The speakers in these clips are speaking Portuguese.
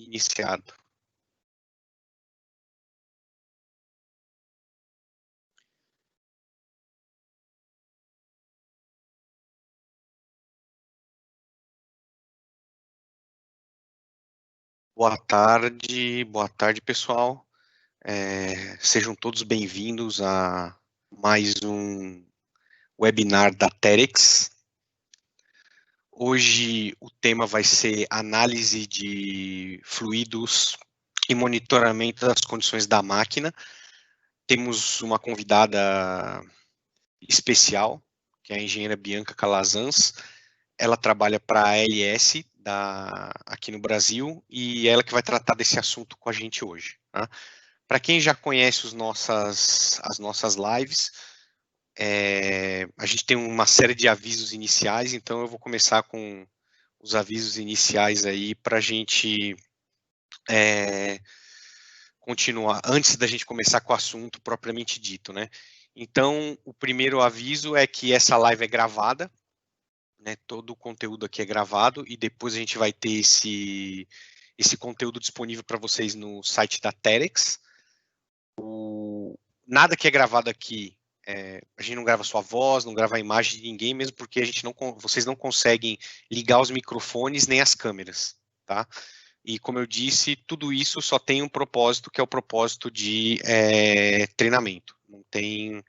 Iniciado. Boa tarde pessoal. Sejam todos bem-vindos a mais um webinar da Terex. Hoje o tema vai ser análise de fluidos e monitoramento das condições da máquina. Temos uma convidada especial, que é a engenheira Bianca Calazans. Ela trabalha para a ALS aqui no Brasil e é ela que vai tratar desse assunto com a gente hoje. Tá? Para quem já conhece as nossas lives, a gente tem uma série de avisos iniciais, então eu vou começar com os avisos iniciais aí para a gente continuar, antes da gente começar com o assunto propriamente dito, né? Então, o primeiro aviso é que essa live é gravada, né? Todo o conteúdo aqui é gravado e depois a gente vai ter esse conteúdo disponível para vocês no site da Terex. Nada que é gravado aqui, a gente não grava sua voz, não grava a imagem de ninguém, mesmo porque vocês não conseguem ligar os microfones nem as câmeras, tá? E como eu disse, tudo isso só tem um propósito, que é o propósito de treinamento. Não tem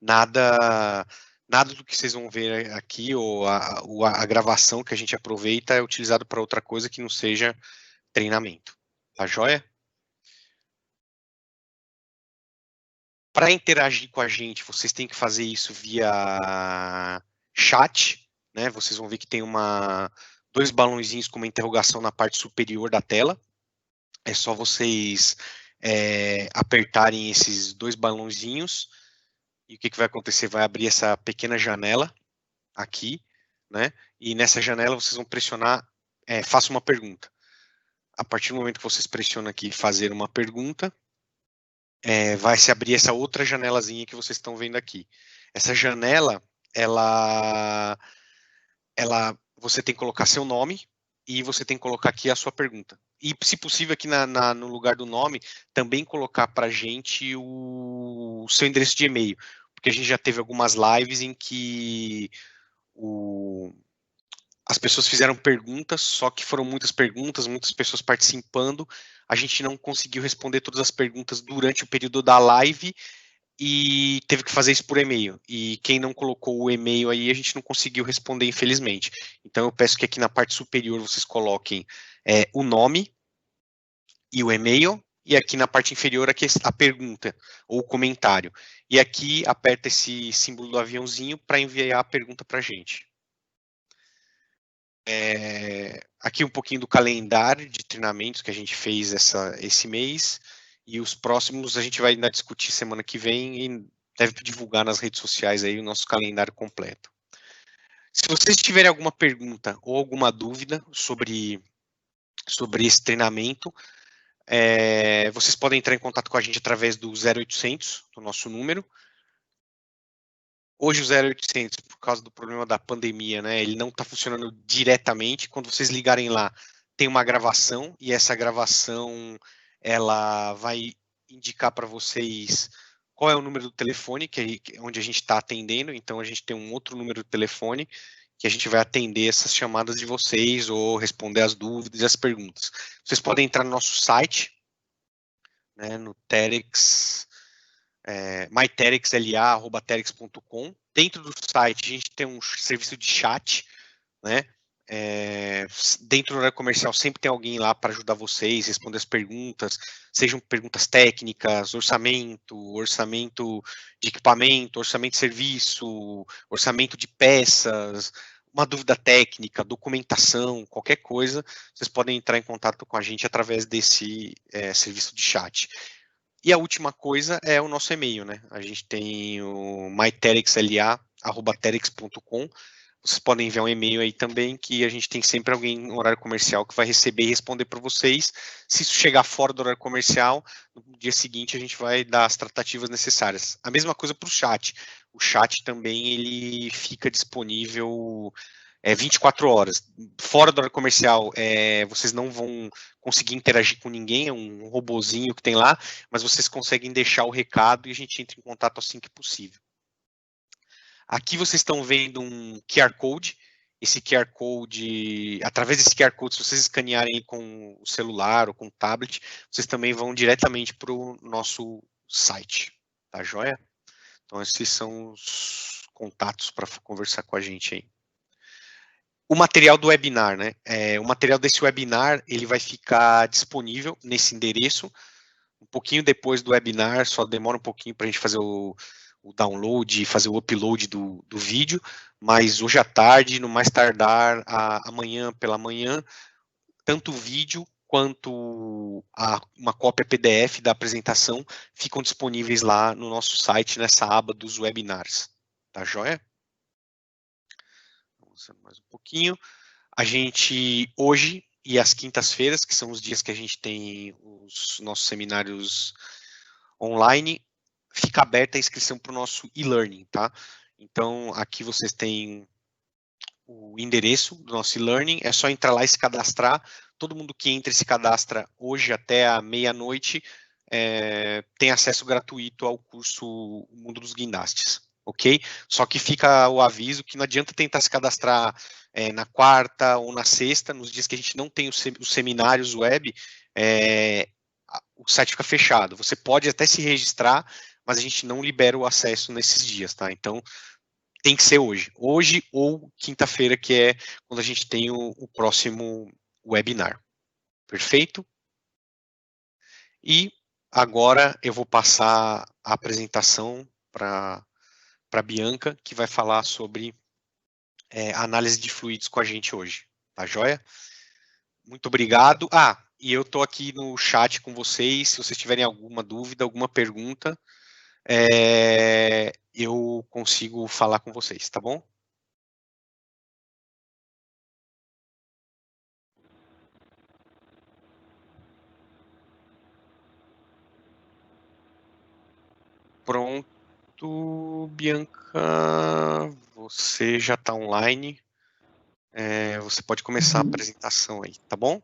nada do que vocês vão ver aqui, ou a gravação que a gente aproveita é utilizado para outra coisa que não seja treinamento. Tá joia? Para interagir com a gente, vocês têm que fazer isso via chat, né? Vocês vão ver que tem dois balãozinhos com uma interrogação na parte superior da tela. É só vocês apertarem esses dois balãozinhos e o que vai acontecer? Vai abrir essa pequena janela aqui, né? E nessa janela vocês vão pressionar, faça uma pergunta. A partir do momento que vocês pressionam aqui, fazer uma pergunta, vai se abrir essa outra janelazinha que vocês estão vendo aqui. Essa janela, você tem que colocar seu nome e você tem que colocar aqui a sua pergunta. E, se possível, aqui no lugar do nome, também colocar para a gente o seu endereço de e-mail, porque a gente já teve algumas lives em que as pessoas fizeram perguntas, só que foram muitas perguntas, muitas pessoas participando, a gente não conseguiu responder todas as perguntas durante o período da live e teve que fazer isso por e-mail. E quem não colocou o e-mail aí, a gente não conseguiu responder, infelizmente. Então eu peço que aqui na parte superior vocês coloquem o nome e o e-mail, e aqui na parte inferior aqui a pergunta ou o comentário. E aqui aperta esse símbolo do aviãozinho para enviar a pergunta para a gente. Aqui um pouquinho do calendário de treinamentos que a gente fez esse mês, e os próximos a gente vai ainda discutir semana que vem e deve divulgar nas redes sociais aí o nosso calendário completo. Se vocês tiverem alguma pergunta ou alguma dúvida sobre esse treinamento, vocês podem entrar em contato com a gente através do 0800, do nosso número. Hoje o 0800, por causa do problema da pandemia, né, ele não está funcionando diretamente. Quando vocês ligarem lá, tem uma gravação, e essa gravação ela vai indicar para vocês qual é o número do telefone onde a gente está atendendo. Então a gente tem um outro número de telefone que a gente vai atender essas chamadas de vocês ou responder as dúvidas e as perguntas. Vocês podem entrar no nosso site, né, no Terex, myterexla@terex.com. Dentro do site a gente tem um serviço de chat, né? Dentro do horário comercial sempre tem alguém lá para ajudar vocês, responder as perguntas, sejam perguntas técnicas, orçamento de equipamento, orçamento de serviço, orçamento de peças, uma dúvida técnica, documentação, qualquer coisa, vocês podem entrar em contato com a gente através desse serviço de chat. E a última coisa é o nosso e-mail, né? A gente tem o myterexla@terex.com. Vocês podem enviar um e-mail aí também, que a gente tem sempre alguém no horário comercial que vai receber e responder para vocês. Se isso chegar fora do horário comercial, no dia seguinte a gente vai dar as tratativas necessárias. A mesma coisa para o chat. O chat também ele fica disponível 24 horas. Fora do horário comercial, vocês não vão conseguir interagir com ninguém, é um robozinho que tem lá, mas vocês conseguem deixar o recado e a gente entra em contato assim que possível. Aqui vocês estão vendo um QR Code. Esse QR Code, através desse QR Code, se vocês escanearem com o celular ou com o tablet, vocês também vão diretamente para o nosso site, tá joia? Então esses são os contatos para conversar com a gente aí. O material do webinar, né? O material desse webinar, ele vai ficar disponível nesse endereço, um pouquinho depois do webinar, só demora um pouquinho para a gente fazer o download, fazer o upload do vídeo, mas hoje à tarde, no mais tardar, amanhã pela manhã, tanto o vídeo quanto uma cópia PDF da apresentação ficam disponíveis lá no nosso site, nessa aba dos webinars. Tá joia? Vamos mais um pouquinho. A gente, hoje e às quintas-feiras, que são os dias que a gente tem os nossos seminários online, fica aberta a inscrição para o nosso e-learning, tá? Então, aqui vocês têm o endereço do nosso e-learning, é só entrar lá e se cadastrar. Todo mundo que entra e se cadastra hoje até a meia-noite tem acesso gratuito ao curso O Mundo dos Guindastes, ok? Só que fica o aviso que não adianta tentar se cadastrar na quarta ou na sexta, nos dias que a gente não tem os seminários web, o site fica fechado. Você pode até se registrar, mas a gente não libera o acesso nesses dias, tá? Então, tem que ser hoje. Hoje ou quinta-feira, que é quando a gente tem o próximo webinar. Perfeito? E agora eu vou passar a apresentação para a Bianca, que vai falar sobre análise de fluidos com a gente hoje. Tá joia? Muito obrigado. E eu estou aqui no chat com vocês, se vocês tiverem alguma dúvida, alguma pergunta, eu consigo falar com vocês, tá bom? Pronto, Bianca, você já está online. Você pode começar a apresentação aí, tá bom?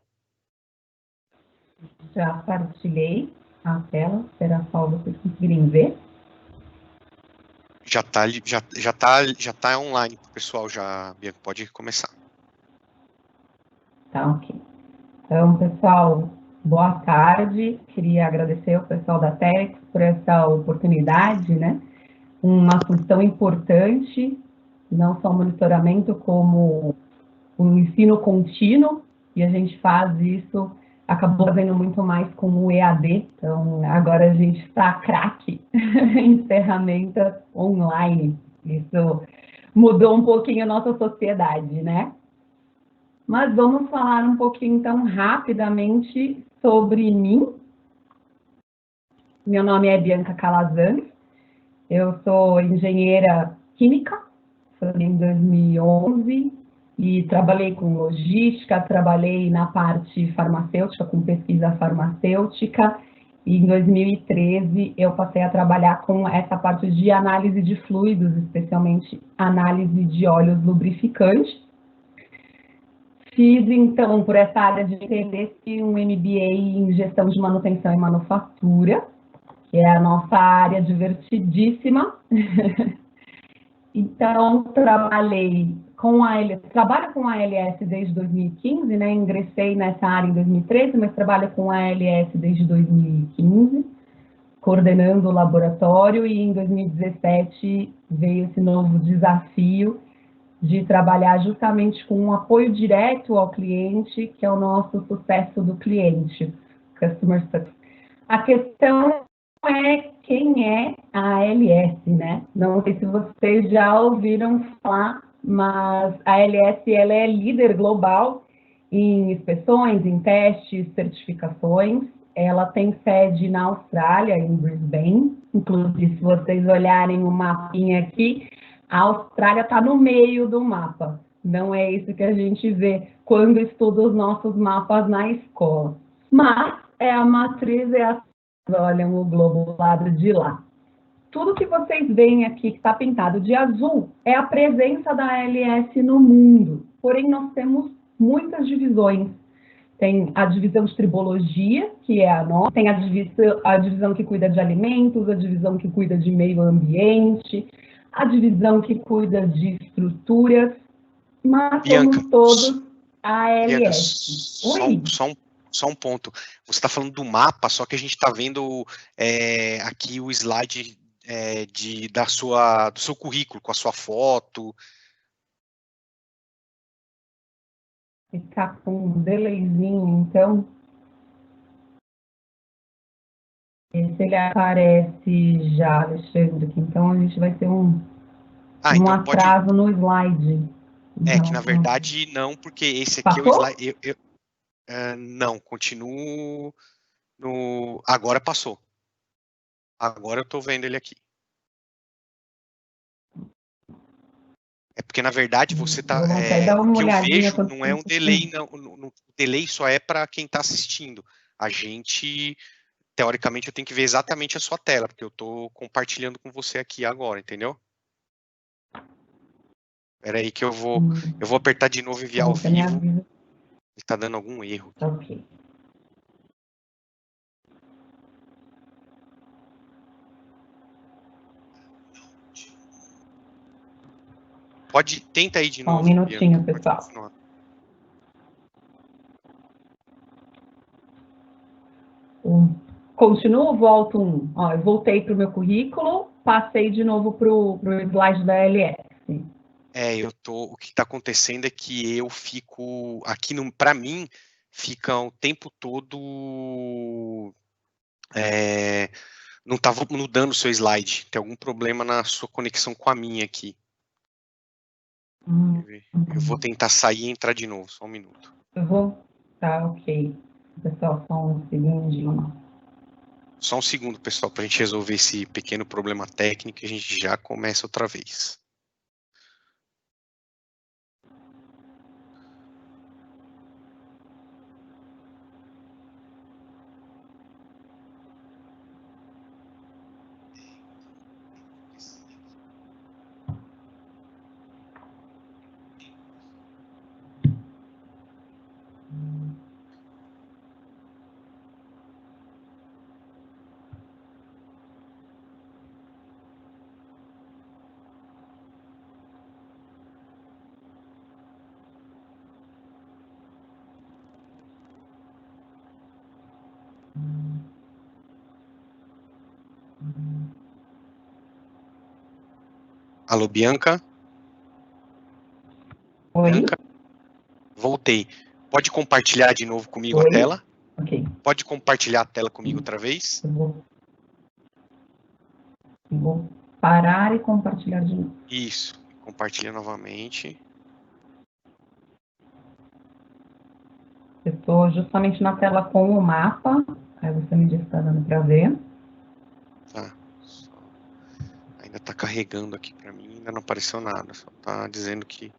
Já partilhei a tela, será só vocês conseguirem ver? Já tá online pro pessoal já, Bianca, pode começar. Tá, ok. Então, pessoal, boa tarde. Queria agradecer ao pessoal da Tex por essa oportunidade, né? Um assunto tão importante, não só o monitoramento, como o ensino contínuo, e a gente faz isso, acabou fazendo muito mais com o EAD, então agora a gente está craque em ferramentas online. Isso mudou um pouquinho a nossa sociedade, né? Mas vamos falar um pouquinho, então, rapidamente sobre mim. Meu nome é Bianca Calazans, eu sou engenheira química, formei em 2011 e trabalhei com logística, trabalhei na parte farmacêutica, com pesquisa farmacêutica, e em 2013 eu passei a trabalhar com essa parte de análise de fluidos, especialmente análise de óleos lubrificantes. Fiz, então, por essa área de interesse, um MBA em gestão de manutenção e manufatura, que é a nossa área divertidíssima. Então, trabalho com a ALS desde 2015, né? Ingressei nessa área em 2013, mas trabalho com a ALS desde 2015, coordenando o laboratório, e em 2017 veio esse novo desafio de trabalhar justamente com um apoio direto ao cliente, que é o nosso sucesso do cliente, Customer Success. A questão é quem é a ALS, né? Não sei se vocês já ouviram falar, mas a ALS ela é líder global em inspeções, em testes, certificações. Ela tem sede na Austrália, em Brisbane. Inclusive, se vocês olharem o mapinha aqui, a Austrália está no meio do mapa. Não é isso que a gente vê quando estuda os nossos mapas na escola. Mas a matriz é a... Olham o globo do lado de lá. tudo que vocês veem aqui que está pintado de azul é a presença da ALS no mundo. Porém, nós temos muitas divisões. Tem a divisão de tribologia, que é a nossa, tem a divisão que cuida de alimentos, a divisão que cuida de meio ambiente, a divisão que cuida de estruturas, mas Bianca, somos todos ALS. Bianca, Oi? só um ponto. Você está falando do mapa, só que a gente está vendo aqui o slide do seu currículo, com a sua foto. Ficar com um delayzinho, então. Esse ele aparece já, Alexandre, então a gente vai ter um Então atraso no slide. que na verdade não, porque esse aqui Passou? é o slide. Não, continuo no. Agora passou. Agora eu estou vendo ele aqui. É porque, na verdade, você está. O que eu vejo não é um delay, não. O delay só é para quem está assistindo. A gente, teoricamente, eu tenho que ver exatamente a sua tela, porque eu estou compartilhando com você aqui agora, entendeu? Espera aí que eu vou apertar de novo enviar ao vivo. Está dando algum erro aqui. Ok. Tenta aí de novo. Um minutinho, Bianca, pessoal. Continuo, volto eu voltei para o meu currículo, passei de novo para o slide da ALS. O que está acontecendo é que eu fico, aqui para mim, fica o tempo todo, não estava mudando o seu slide, tem algum problema na sua conexão com a minha aqui. Eu vou tentar sair e entrar de novo, só um minuto. Tá, ok. Pessoal, só um segundinho. Só um segundo, pessoal, para a gente resolver esse pequeno problema técnico e a gente já começa outra vez. Alô, Bianca? Oi? Bianca? Voltei. Pode compartilhar de novo comigo a tela? Ok. Pode compartilhar a tela comigo outra vez? Vou parar e compartilhar de novo. Isso. Compartilha novamente. Eu estou justamente na tela com o mapa. Aí você me diz se está dando para ver. Tá. Ainda está carregando aqui para mim, ainda não apareceu nada. Só está dizendo que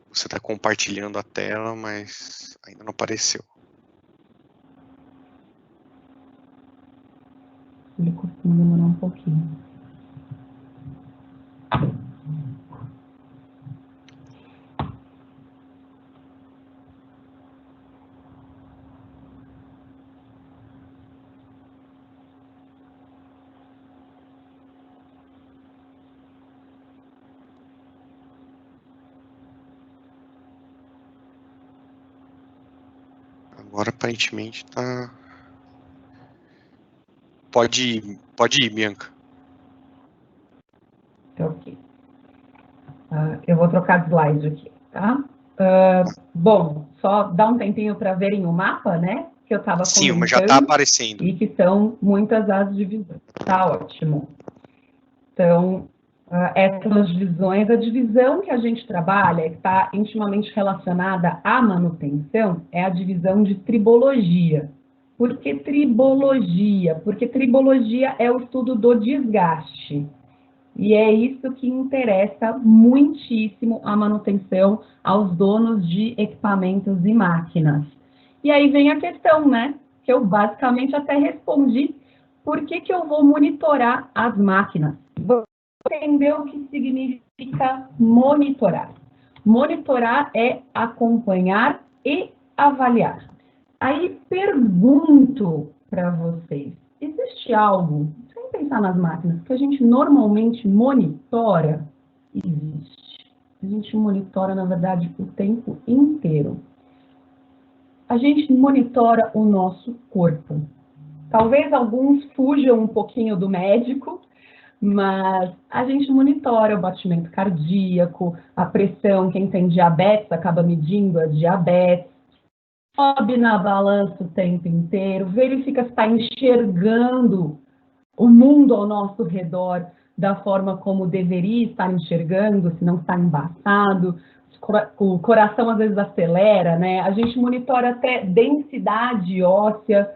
você está compartilhando a tela, mas ainda não apareceu. Ele costuma demorar um pouquinho. Agora aparentemente tá. Pode ir, Bianca. Ok. Eu vou trocar de slide aqui, tá? Bom, só dá um tempinho para verem o mapa, né? Que eu estava comentando. Sim, mas já está aparecendo. E que são muitas as divisões. Tá ótimo. Então, essas são as divisões. A divisão que a gente trabalha, que está intimamente relacionada à manutenção, é a divisão de tribologia. Por que tribologia? Porque tribologia é o estudo do desgaste. E é isso que interessa muitíssimo a manutenção aos donos de equipamentos e máquinas. E aí vem a questão, né? Que eu basicamente até respondi. Por que eu vou monitorar as máquinas? entender o que significa monitorar. Monitorar é acompanhar e avaliar. Aí pergunto para vocês, existe algo, sem pensar nas máquinas, que a gente normalmente monitora? Existe. A gente monitora, na verdade, o tempo inteiro. A gente monitora o nosso corpo. Talvez alguns fujam um pouquinho do médico, mas a gente monitora o batimento cardíaco, a pressão. Quem tem diabetes acaba medindo a diabetes, sobe na balança o tempo inteiro, verifica se está enxergando o mundo ao nosso redor da forma como deveria estar enxergando, se não está embaçado, o coração às vezes acelera, né? A gente monitora até densidade óssea,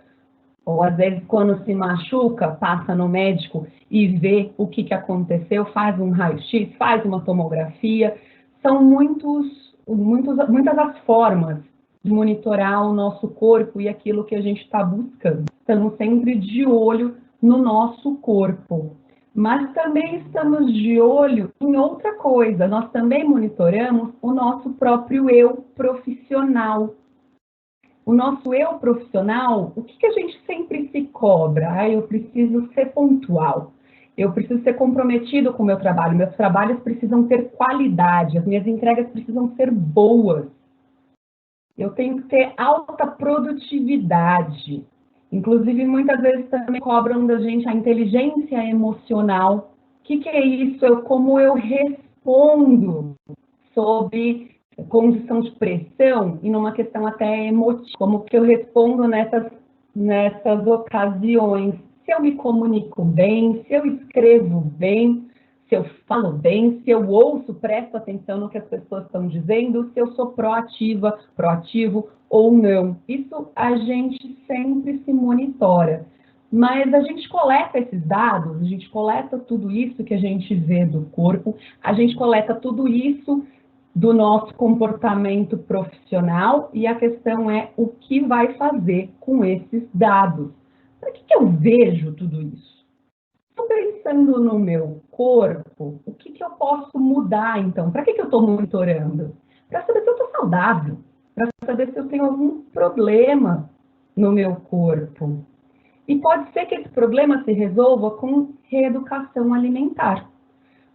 ou às vezes quando se machuca, passa no médico e vê o que aconteceu, faz um raio-x, faz uma tomografia. São muitas as formas de monitorar o nosso corpo e aquilo que a gente está buscando. Estamos sempre de olho no nosso corpo, mas também estamos de olho em outra coisa. Nós também monitoramos o nosso próprio eu profissional. O nosso eu profissional, o que a gente sempre se cobra? Eu preciso ser pontual, eu preciso ser comprometido com o meu trabalho, meus trabalhos precisam ter qualidade, as minhas entregas precisam ser boas. Eu tenho que ter alta produtividade. Inclusive, muitas vezes também cobram da gente a inteligência emocional. O que é isso? Como eu respondo sob condição de pressão e numa questão até emotiva. Como que eu respondo nessas ocasiões? Se eu me comunico bem, se eu escrevo bem, se eu falo bem, se eu ouço, presto atenção no que as pessoas estão dizendo, se eu sou proativa, proativo ou não. Isso a gente sempre se monitora. Mas a gente coleta esses dados, a gente coleta tudo isso que a gente vê do corpo, a gente coleta tudo isso do nosso comportamento profissional e a questão é o que vai fazer com esses dados. Para que eu vejo tudo isso? Estou pensando no meu corpo, o que eu posso mudar, então? Para que eu estou monitorando? Para saber se eu estou saudável, para saber se eu tenho algum problema no meu corpo. E pode ser que esse problema se resolva com reeducação alimentar.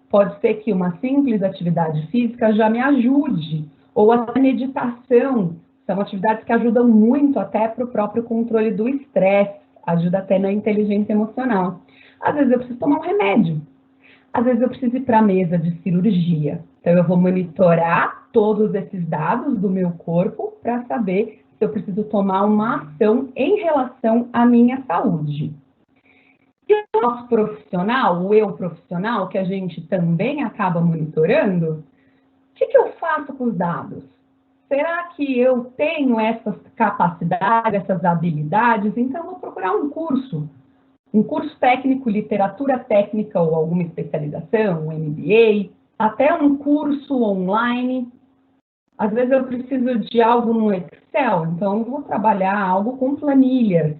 Pode ser que uma simples atividade física já me ajude, ou a meditação, são atividades que ajudam muito até para o próprio controle do estresse, ajuda até na inteligência emocional. Às vezes eu preciso tomar um remédio, às vezes eu preciso ir para a mesa de cirurgia. Então eu vou monitorar todos esses dados do meu corpo para saber se eu preciso tomar uma ação em relação à minha saúde. E o nosso profissional, o eu profissional, que a gente também acaba monitorando, o que eu faço com os dados? Será que eu tenho essas capacidades, essas habilidades? Então, eu vou procurar um curso técnico, literatura técnica ou alguma especialização, um MBA, até um curso online. Às vezes eu preciso de algo no Excel, então eu vou trabalhar algo com planilhas.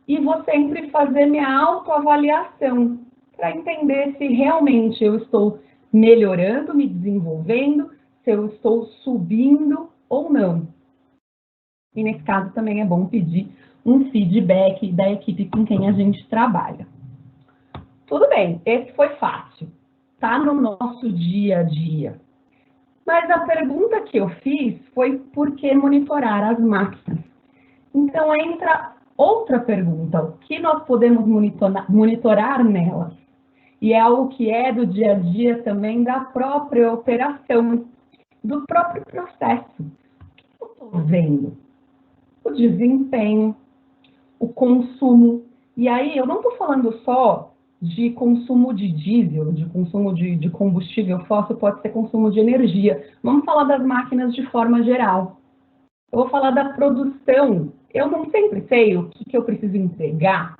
E vou sempre fazer minha autoavaliação para entender se realmente eu estou melhorando, me desenvolvendo, se eu estou subindo ou não. E nesse caso também é bom pedir um feedback da equipe com quem a gente trabalha. Tudo bem, esse foi fácil, está no nosso dia a dia. Mas a pergunta que eu fiz foi por que monitorar as máquinas? Então entra outra pergunta, o que nós podemos monitorar nelas? E é algo que é do dia a dia também da própria operação, do próprio processo. O que eu estou vendo? O desempenho, o consumo. E aí eu não estou falando só de consumo de diesel, de consumo de combustível fóssil, pode ser consumo de energia. Vamos falar das máquinas de forma geral. Eu vou falar da produção. Eu não sempre sei o que eu preciso entregar.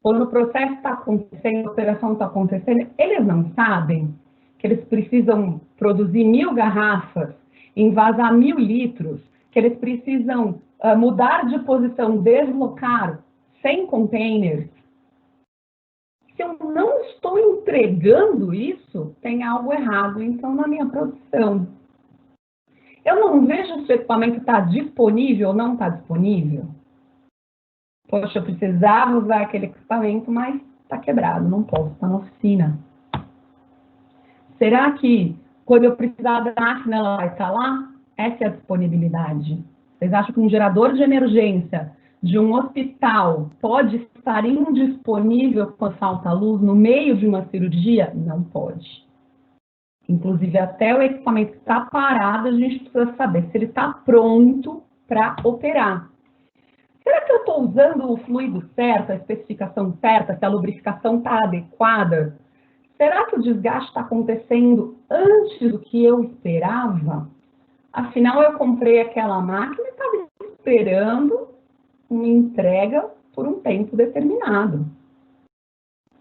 Quando o processo está acontecendo, a operação está acontecendo, eles não sabem que eles precisam produzir 1000 garrafas, envasar 1000 litros, que eles precisam mudar de posição, deslocar 100 containers. Se eu não estou entregando isso, tem algo errado, então, na minha produção. Eu não vejo se o equipamento está disponível ou não está disponível. Poxa, eu precisava usar aquele equipamento, mas está quebrado, não posso, está na oficina. Será que quando eu precisar da máquina, ela vai estar lá? Essa é a disponibilidade. Vocês acham que um gerador de emergência de um hospital pode estar indisponível quando falta luz no meio de uma cirurgia? Não pode. Inclusive, até o equipamento que está parado, a gente precisa saber se ele está pronto para operar. Será que eu estou usando o fluido certo, a especificação certa, se a lubrificação está adequada? Será que o desgaste está acontecendo antes do que eu esperava? Afinal, eu comprei aquela máquina e estava esperando uma entrega por um tempo determinado.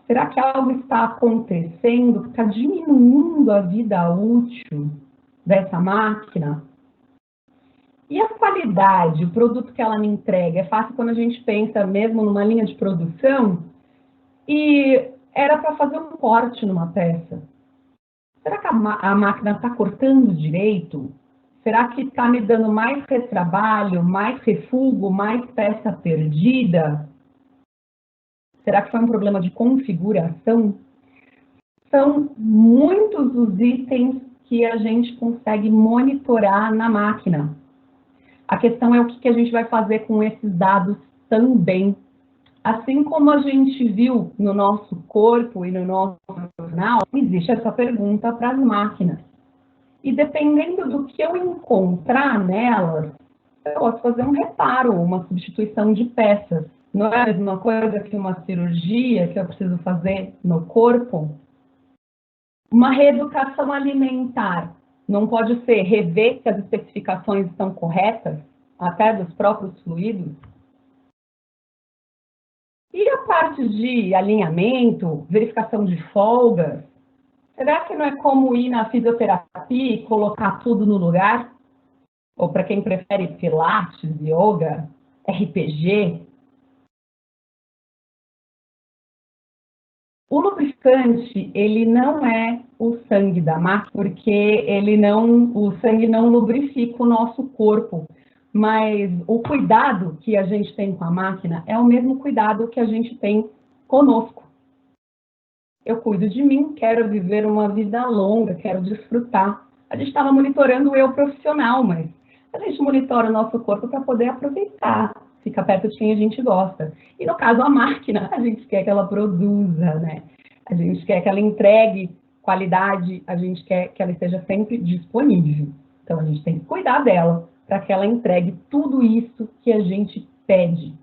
Será que algo está acontecendo que está diminuindo a vida útil dessa máquina? E a qualidade, o produto que ela me entrega? É fácil quando a gente pensa mesmo numa linha de produção e era para fazer um corte numa peça. Será que a máquina está cortando direito? Será que está me dando mais retrabalho, mais refugo, mais peça perdida? Será que foi um problema de configuração? São muitos os itens que a gente consegue monitorar na máquina. A questão é o que a gente vai fazer com esses dados também. Assim como a gente viu no nosso corpo e no nosso jornal, existe essa pergunta para as máquinas. E dependendo do que eu encontrar nelas, eu posso fazer um reparo, uma substituição de peças. Não é a mesma coisa que uma cirurgia que eu preciso fazer no corpo? Uma reeducação alimentar não pode ser rever se as especificações estão corretas, até dos próprios fluidos? E a parte de alinhamento, verificação de folgas, será que não é como ir na fisioterapia e colocar tudo no lugar? Ou para quem prefere pilates, yoga, RPG? O lubrificante, ele não é o sangue da máquina, porque o sangue não lubrifica o nosso corpo. Mas o cuidado que a gente tem com a máquina é o mesmo cuidado que a gente tem conosco. Eu cuido de mim, quero viver uma vida longa, quero desfrutar. A gente estava monitorando o eu profissional, mas a gente monitora o nosso corpo para poder aproveitar, ficar perto de quem a gente gosta. E no caso, a máquina, a gente quer que ela produza, né? A gente quer que ela entregue qualidade, a gente quer que ela esteja sempre disponível. Então, a gente tem que cuidar dela para que ela entregue tudo isso que a gente pede.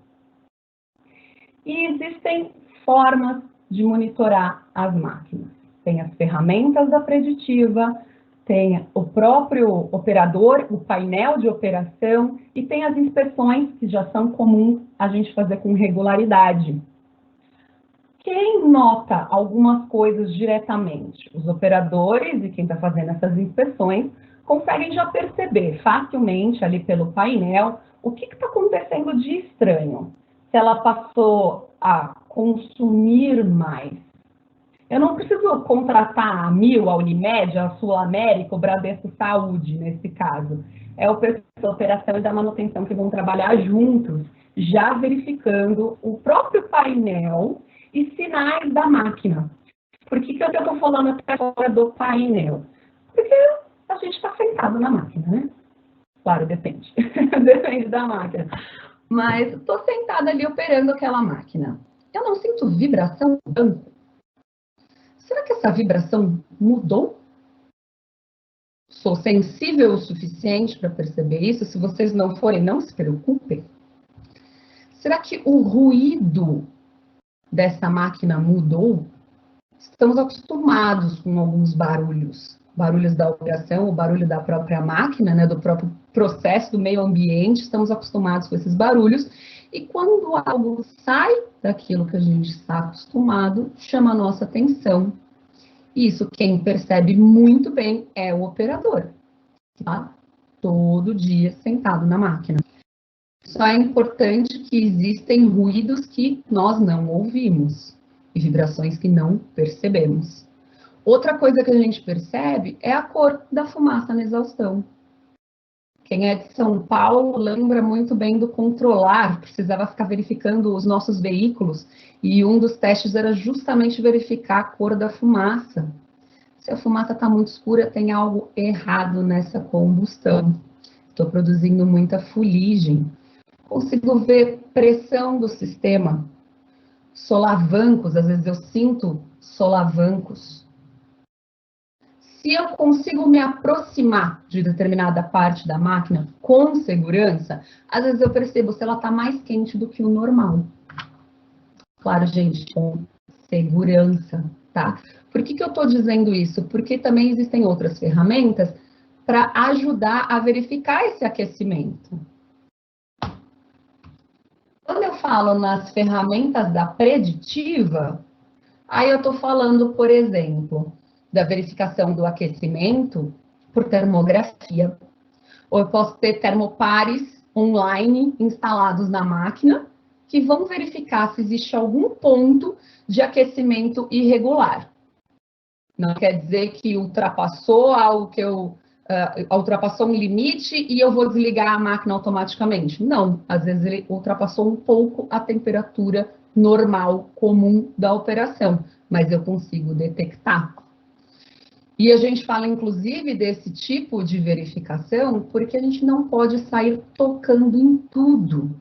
E existem formas de monitorar as máquinas. Tem as ferramentas da preditiva, tem o próprio operador, o painel de operação, e tem as inspeções que já são comuns a gente fazer com regularidade. Quem nota algumas coisas diretamente? Os operadores e quem está fazendo essas inspeções conseguem já perceber facilmente ali pelo painel o que está acontecendo de estranho. Se ela passou a consumir mais. Eu não preciso contratar a Mil, a Unimed, a Sul América, o Bradesco Saúde, nesse caso. É o pessoal da operação e da manutenção que vão trabalhar juntos, já verificando o próprio painel e sinais da máquina. Por que eu estou falando até agora do painel? Porque a gente está sentado na máquina, né? Claro, depende. Depende da máquina. Mas estou sentada ali operando aquela máquina. Eu não sinto vibração? Será que essa vibração mudou? Sou sensível o suficiente para perceber isso? Se vocês não forem, não se preocupem. Será que o ruído dessa máquina mudou? Estamos acostumados com alguns barulhos. Barulhos da operação, o barulho da própria máquina, né, do próprio processo, do meio ambiente, estamos acostumados com esses barulhos. E quando algo sai daquilo que a gente está acostumado, chama a nossa atenção. Isso quem percebe muito bem é o operador, tá? Todo dia sentado na máquina. Só é importante que existem ruídos que nós não ouvimos. e vibrações que não percebemos. Outra coisa que a gente percebe é a cor da fumaça na exaustão. Quem é de São Paulo lembra muito bem do controlar, precisava ficar verificando os nossos veículos, e um dos testes era justamente verificar a cor da fumaça. Se a fumaça está muito escura, tem algo errado nessa combustão. Estou produzindo muita fuligem. Consigo ver pressão do sistema, solavancos, às vezes eu sinto solavancos. Se eu consigo me aproximar de determinada parte da máquina com segurança, às vezes eu percebo se ela está mais quente do que o normal. Claro, gente, com segurança, tá? Por que eu estou dizendo isso? Porque também existem outras ferramentas para ajudar a verificar esse aquecimento. Quando eu falo nas ferramentas da preditiva, aí eu estou falando, por exemplo, da verificação do aquecimento por termografia. Ou eu posso ter termopares online instalados na máquina que vão verificar se existe algum ponto de aquecimento irregular. Não quer dizer que ultrapassou algo que ultrapassou um limite e eu vou desligar a máquina automaticamente. Não, às vezes ele ultrapassou um pouco a temperatura normal, comum da operação, mas eu consigo detectar. E a gente fala, inclusive, desse tipo de verificação porque a gente não pode sair tocando em tudo.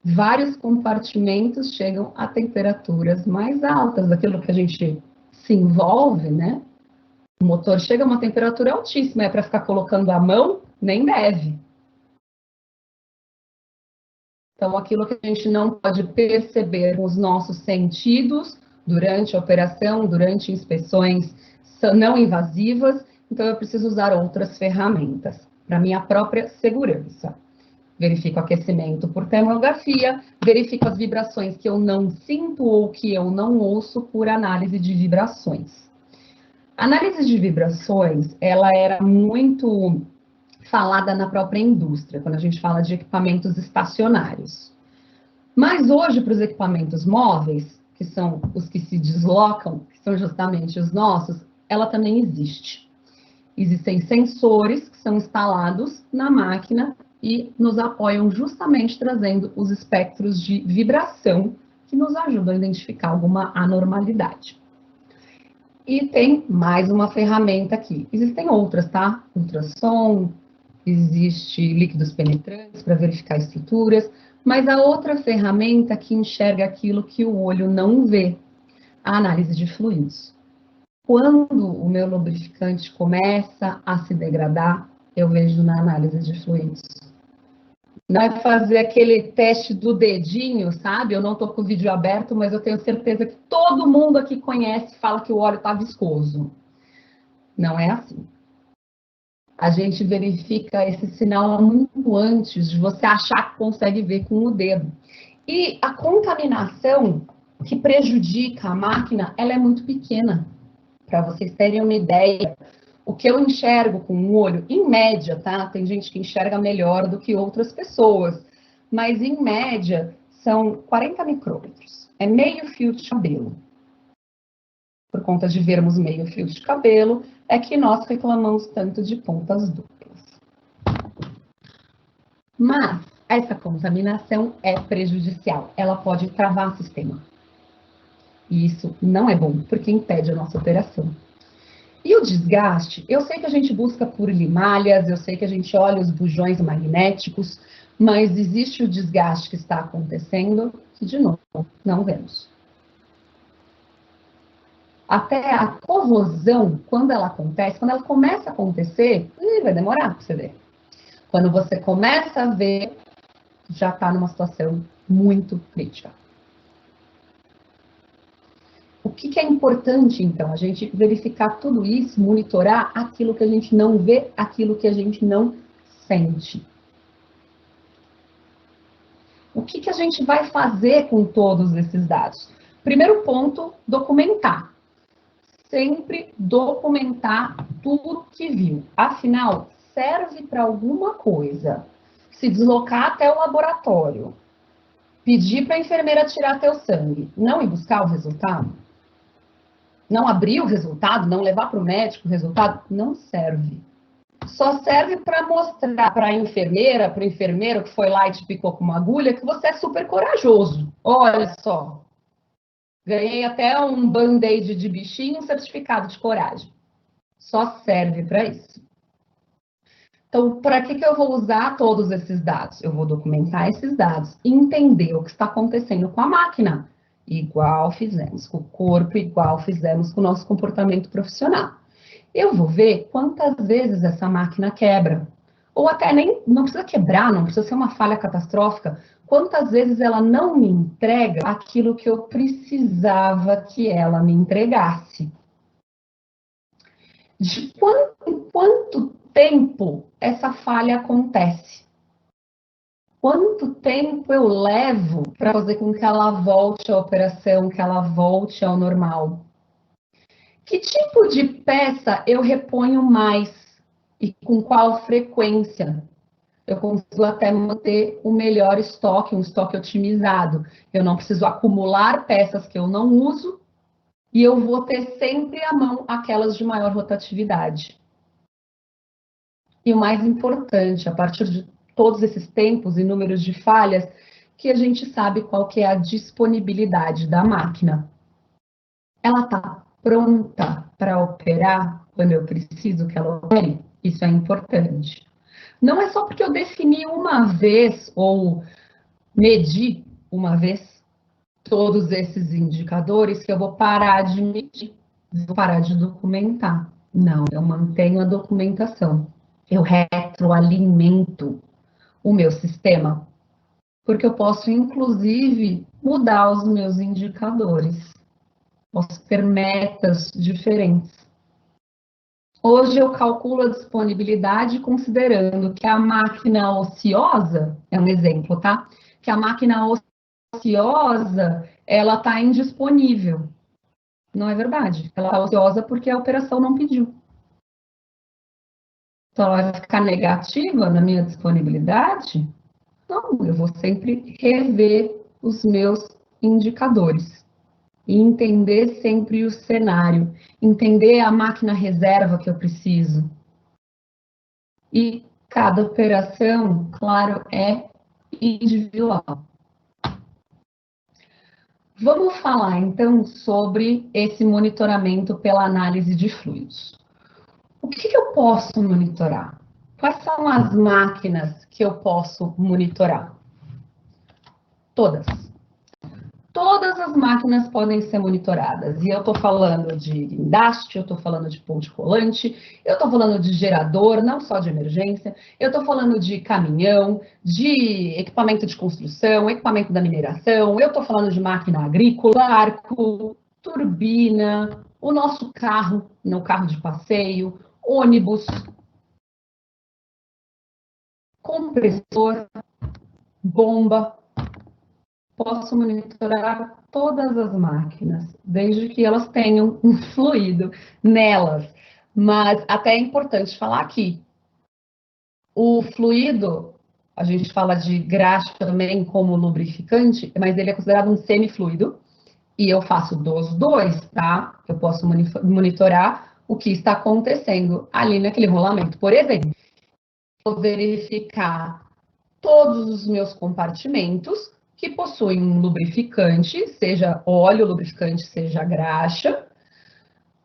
Vários compartimentos chegam a temperaturas mais altas, aquilo que a gente se envolve, né? O motor chega a uma temperatura altíssima, é para ficar colocando a mão? Nem deve. Então, aquilo que a gente não pode perceber com os nossos sentidos durante a operação, durante inspeções não invasivas, então eu preciso usar outras ferramentas para minha própria segurança. Verifico o aquecimento por termografia, verifico as vibrações que eu não sinto ou que eu não ouço por análise de vibrações. A análise de vibrações, ela era muito falada na própria indústria, quando a gente fala de equipamentos estacionários. Mas hoje, para os equipamentos móveis, que são os que se deslocam, que são justamente os nossos, ela também existe. Existem sensores que são instalados na máquina e nos apoiam justamente trazendo os espectros de vibração que nos ajudam a identificar alguma anormalidade. E tem mais uma ferramenta aqui. Existem outras, tá? Ultrassom, existe líquidos penetrantes para verificar estruturas, mas a outra ferramenta que enxerga aquilo que o olho não vê, a análise de fluidos. Quando o meu lubrificante começa a se degradar, eu vejo na análise de fluidos. Não é fazer aquele teste do dedinho, sabe? Eu não estou com o vídeo aberto, mas eu tenho certeza que todo mundo aqui conhece e fala que o óleo está viscoso. Não é assim. A gente verifica esse sinal muito antes de você achar que consegue ver com o dedo. E a contaminação que prejudica a máquina, ela é muito pequena. Para vocês terem uma ideia, o que eu enxergo com o olho, em média, tá? Tem gente que enxerga melhor do que outras pessoas, mas em média são 40 micrômetros. É meio fio de cabelo. Por conta de vermos meio fio de cabelo, é que nós reclamamos tanto de pontas duplas. Mas essa contaminação é prejudicial. Ela pode travar o sistema. E isso não é bom, porque impede a nossa operação. E o desgaste, eu sei que a gente busca por limalhas, eu sei que a gente olha os bujões magnéticos, mas existe o desgaste que está acontecendo que, de novo, não vemos. Até a corrosão, quando ela acontece, quando ela começa a acontecer, vai demorar para você ver. Quando você começa a ver, já está numa situação muito crítica. O que é importante, então? A gente verificar tudo isso, monitorar aquilo que a gente não vê, aquilo que a gente não sente. O que a gente vai fazer com todos esses dados? Primeiro ponto, documentar. Sempre documentar tudo que viu. Afinal, serve para alguma coisa. Se deslocar até o laboratório, pedir para a enfermeira tirar teu sangue, não ir buscar o resultado, não abrir o resultado, não levar para o médico o resultado, não serve. Só serve para mostrar para a enfermeira, para o enfermeiro que foi lá e te picou com uma agulha, que você é super corajoso. Olha só, ganhei até um band-aid de bichinho, um certificado de coragem. Só serve para isso. Então, para que eu vou usar todos esses dados? Eu vou documentar esses dados e entender o que está acontecendo com a máquina, igual fizemos com o corpo, igual fizemos com o nosso comportamento profissional. Eu vou ver quantas vezes essa máquina quebra. Ou até nem, não precisa quebrar, não precisa ser uma falha catastrófica. Quantas vezes ela não me entrega aquilo que eu precisava que ela me entregasse. De quanto tempo essa falha acontece? Quanto tempo eu levo para fazer com que ela volte à operação, que ela volte ao normal? Que tipo de peça eu reponho mais e com qual frequência? Eu consigo até manter o melhor estoque, um estoque otimizado. Eu não preciso acumular peças que eu não uso e eu vou ter sempre à mão aquelas de maior rotatividade. E o mais importante, a partir de todos esses tempos e números de falhas, que a gente sabe qual que é a disponibilidade da máquina. Ela está pronta para operar quando eu preciso que ela opere? Isso é importante. Não é só porque eu defini uma vez ou medi uma vez todos esses indicadores que eu vou parar de medir, vou parar de documentar. Não, eu mantenho a documentação. Eu retroalimento o meu sistema, porque eu posso, inclusive, mudar os meus indicadores. Posso ter metas diferentes. Hoje eu calculo a disponibilidade considerando que a máquina ociosa, é um exemplo, tá? Que a máquina ociosa, ela está indisponível. Não é verdade. Ela está ociosa porque a operação não pediu. Então, ela vai ficar negativa na minha disponibilidade? Não, eu vou sempre rever os meus indicadores. E entender sempre o cenário, entender a máquina reserva que eu preciso. E cada operação, claro, é individual. Vamos falar, então, sobre esse monitoramento pela análise de fluidos. O que eu posso monitorar? Quais são as máquinas que eu posso monitorar? Todas. Todas as máquinas podem ser monitoradas. E eu estou falando de guindaste, eu estou falando de ponte rolante, eu estou falando de gerador, não só de emergência, eu estou falando de caminhão, de equipamento de construção, equipamento da mineração, eu estou falando de máquina agrícola, barco, turbina, o nosso carro, no carro de passeio, ônibus, compressor, bomba. Posso monitorar todas as máquinas, desde que elas tenham um fluido nelas. Mas até é importante falar aqui, o fluido, a gente fala de graxa também como lubrificante, mas ele é considerado um semifluido, e eu faço dos dois, tá? Eu posso monitorar o que está acontecendo ali naquele rolamento. Por exemplo, vou verificar todos os meus compartimentos que possuem um lubrificante, seja óleo lubrificante, seja graxa,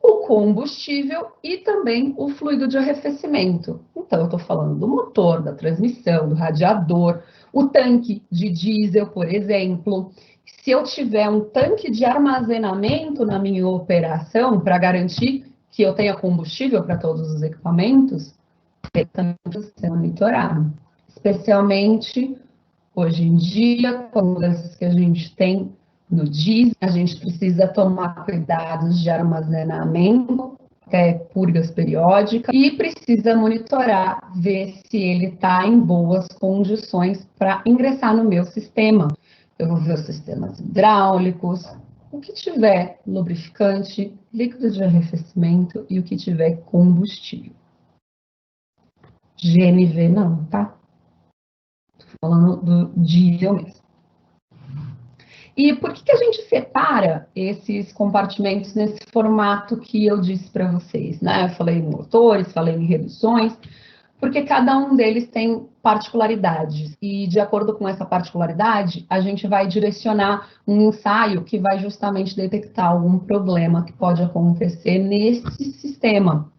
o combustível e também o fluido de arrefecimento. Então, eu estou falando do motor, da transmissão, do radiador, o tanque de diesel, por exemplo. Se eu tiver um tanque de armazenamento na minha operação para garantir que eu tenha combustível para todos os equipamentos, ele também precisa ser monitorado. Especialmente hoje em dia, com as mudanças que a gente tem no diesel, a gente precisa tomar cuidados de armazenamento, até purgas periódicas, e precisa monitorar, ver se ele está em boas condições para ingressar no meu sistema. Eu vou ver os sistemas hidráulicos, o que tiver lubrificante, líquido de arrefecimento e o que tiver combustível. GNV não, tá? Tô falando do diesel mesmo. E por que a gente separa esses compartimentos nesse formato que eu disse para vocês, né? Eu falei em motores, falei em reduções, porque cada um deles tem particularidades, e de acordo com essa particularidade, a gente vai direcionar um ensaio que vai justamente detectar algum problema que pode acontecer nesse sistema.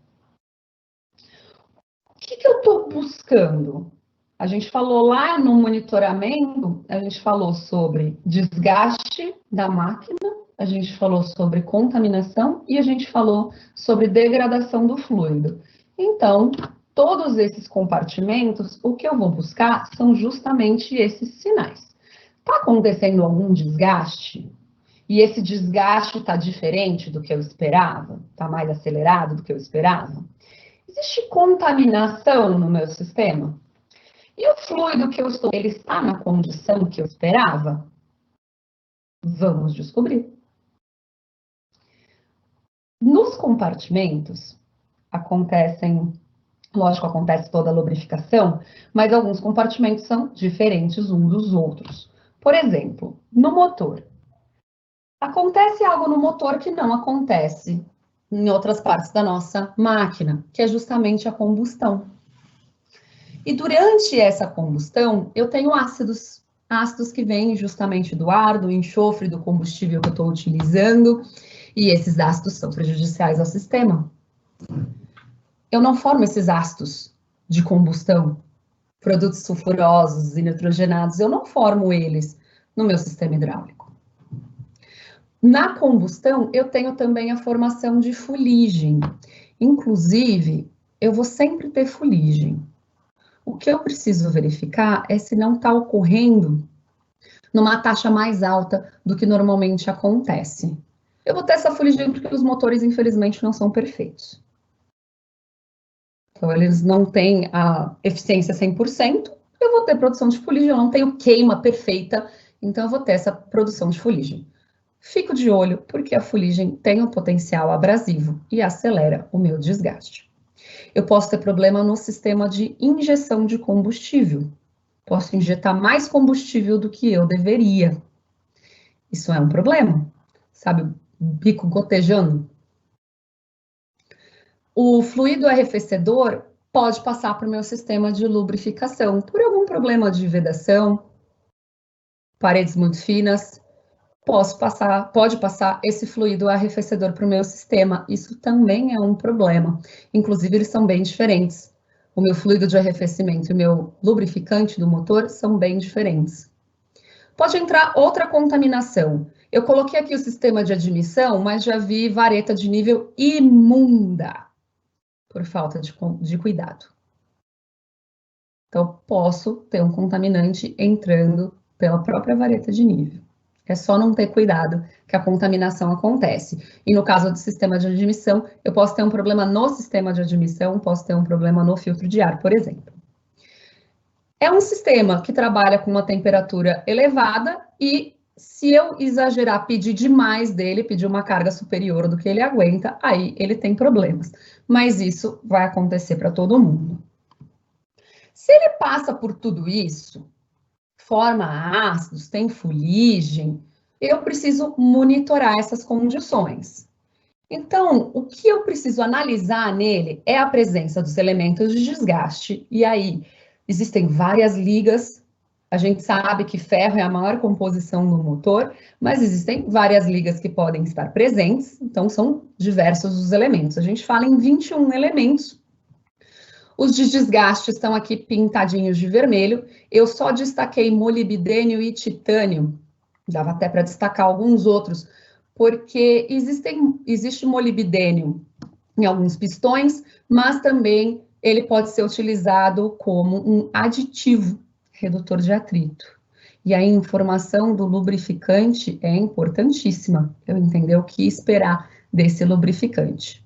O que eu estou buscando? A gente falou lá no monitoramento, a gente falou sobre desgaste da máquina, a gente falou sobre contaminação e a gente falou sobre degradação do fluido. Então, todos esses compartimentos, o que eu vou buscar são justamente esses sinais. Está acontecendo algum desgaste? E esse desgaste está diferente do que eu esperava? Está mais acelerado do que eu esperava? Existe contaminação no meu sistema? E o fluido que eu estou, ele está na condição que eu esperava? Vamos descobrir. Nos compartimentos, acontece toda a lubrificação, mas alguns compartimentos são diferentes uns dos outros. Por exemplo, no motor. Acontece algo no motor que não acontece em outras partes da nossa máquina, que é justamente a combustão. E durante essa combustão, eu tenho ácidos que vêm justamente do ar, do enxofre, do combustível que eu estou utilizando, e esses ácidos são prejudiciais ao sistema. Eu não formo esses ácidos de combustão, produtos sulfurosos e nitrogenados, eu não formo eles no meu sistema hidráulico. Na combustão, eu tenho também a formação de fuligem. Inclusive, eu vou sempre ter fuligem. O que eu preciso verificar é se não está ocorrendo numa taxa mais alta do que normalmente acontece. Eu vou ter essa fuligem porque os motores, infelizmente, não são perfeitos. Então, eles não têm a eficiência 100%, eu vou ter produção de fuligem, eu não tenho queima perfeita, então eu vou ter essa produção de fuligem. Fico de olho, porque a fuligem tem um potencial abrasivo e acelera o meu desgaste. Eu posso ter problema no sistema de injeção de combustível. Posso injetar mais combustível do que eu deveria. Isso é um problema. Sabe, o bico gotejando? O fluido arrefecedor pode passar para o meu sistema de lubrificação por algum problema de vedação, paredes muito finas. Pode passar esse fluido arrefecedor para o meu sistema. Isso também é um problema. Inclusive, eles são bem diferentes. O meu fluido de arrefecimento e o meu lubrificante do motor são bem diferentes. Pode entrar outra contaminação. Eu coloquei aqui o sistema de admissão, mas já vi vareta de nível imunda, por falta de cuidado. Então, posso ter um contaminante entrando pela própria vareta de nível. É só não ter cuidado que a contaminação acontece. E no caso do sistema de admissão, eu posso ter um problema no sistema de admissão, posso ter um problema no filtro de ar, por exemplo. É um sistema que trabalha com uma temperatura elevada e se eu exagerar, pedir demais dele, pedir uma carga superior do que ele aguenta, aí ele tem problemas. Mas isso vai acontecer para todo mundo. Se ele passa por tudo isso, forma ácidos, tem fuligem, eu preciso monitorar essas condições. Então, o que eu preciso analisar nele é a presença dos elementos de desgaste, e aí existem várias ligas, a gente sabe que ferro é a maior composição no motor, mas existem várias ligas que podem estar presentes, então são diversos os elementos. A gente fala em 21 elementos. Os de desgaste estão aqui pintadinhos de vermelho. Eu só destaquei molibdênio e titânio. Dava até para destacar alguns outros, porque existe molibdênio em alguns pistões, mas também ele pode ser utilizado como um aditivo redutor de atrito. E a informação do lubrificante é importantíssima. Eu entender o que esperar desse lubrificante.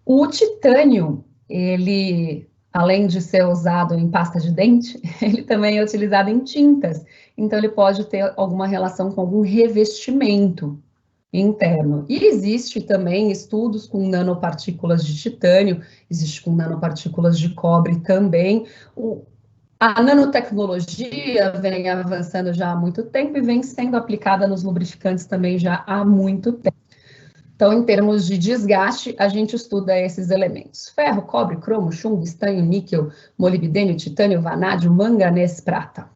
O titânio, ele, além de ser usado em pasta de dente, ele também é utilizado em tintas. Então, ele pode ter alguma relação com algum revestimento interno. E existe também estudos com nanopartículas de titânio, existe com nanopartículas de cobre também. A nanotecnologia vem avançando já há muito tempo e vem sendo aplicada nos lubrificantes também já há muito tempo. Então, em termos de desgaste, a gente estuda esses elementos: ferro, cobre, cromo, chumbo, estanho, níquel, molibdênio, titânio, vanádio, manganês, prata.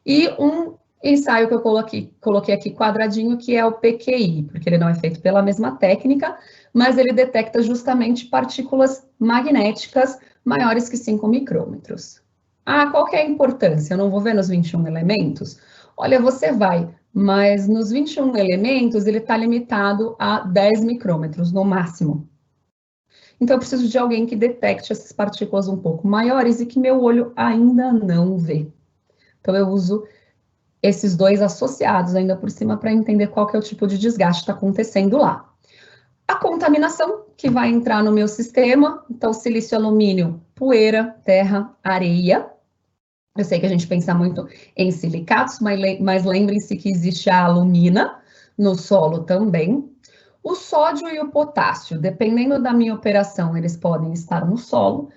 E um ensaio que eu coloquei aqui quadradinho, que é o PQI, porque ele não é feito pela mesma técnica, mas ele detecta justamente partículas magnéticas maiores que 5 micrômetros. Ah, qual que é a importância? Eu não vou ver nos 21 elementos? Olha, você vai, mas nos 21 elementos ele está limitado a 10 micrômetros no máximo. Então eu preciso de alguém que detecte essas partículas um pouco maiores e que meu olho ainda não vê. Então eu uso esses dois associados ainda por cima para entender qual que é o tipo de desgaste que está acontecendo lá. A contaminação que vai entrar no meu sistema, então silício, alumínio, poeira, terra, areia. Eu sei que a gente pensa muito em silicatos, mas lembrem-se que existe a alumina no solo também. O sódio e o potássio, dependendo da minha operação, eles podem estar no solo,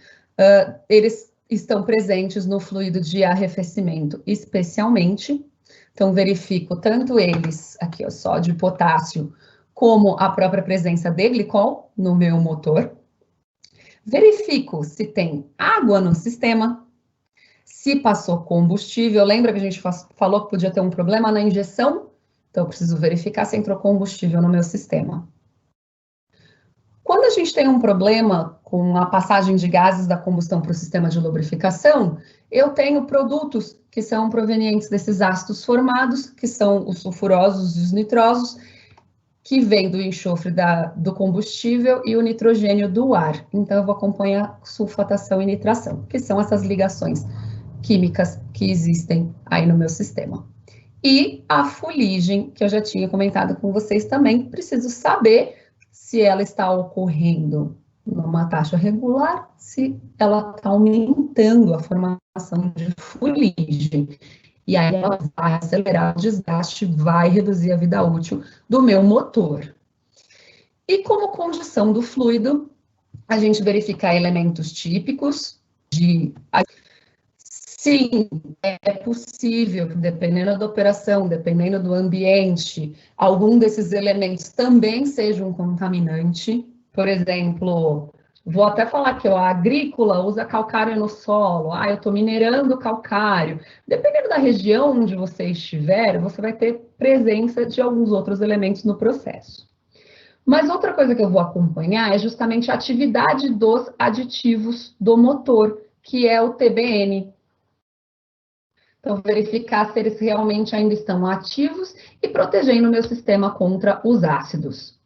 eles estão presentes no fluido de arrefecimento, especialmente. Então, verifico tanto eles, aqui, o sódio e potássio, como a própria presença de glicol no meu motor. Verifico se tem água no sistema, se passou combustível. Lembra que a gente falou que podia ter um problema na injeção? Então, eu preciso verificar se entrou combustível no meu sistema. Quando a gente tem um problema com a passagem de gases da combustão para o sistema de lubrificação, eu tenho produtos que são provenientes desses ácidos formados, que são os sulfurosos e os nitrosos, que vêm do enxofre do combustível e o nitrogênio do ar. Então, eu vou acompanhar sulfatação e nitração, que são essas ligações químicas que existem aí no meu sistema. E a fuligem, que eu já tinha comentado com vocês também, preciso saber se ela está ocorrendo numa taxa regular, se ela está aumentando a formação de fuligem. E aí ela vai acelerar o desgaste, vai reduzir a vida útil do meu motor. E como condição do fluido, a gente verifica elementos típicos de... Sim, é possível, dependendo da operação, dependendo do ambiente, algum desses elementos também seja um contaminante. Por exemplo, vou até falar que a agrícola usa calcário no solo, eu estou minerando calcário. Dependendo da região onde você estiver, você vai ter presença de alguns outros elementos no processo. Mas outra coisa que eu vou acompanhar é justamente a atividade dos aditivos do motor, que é o TBN. Então, verificar se eles realmente ainda estão ativos e protegendo o meu sistema contra os ácidos.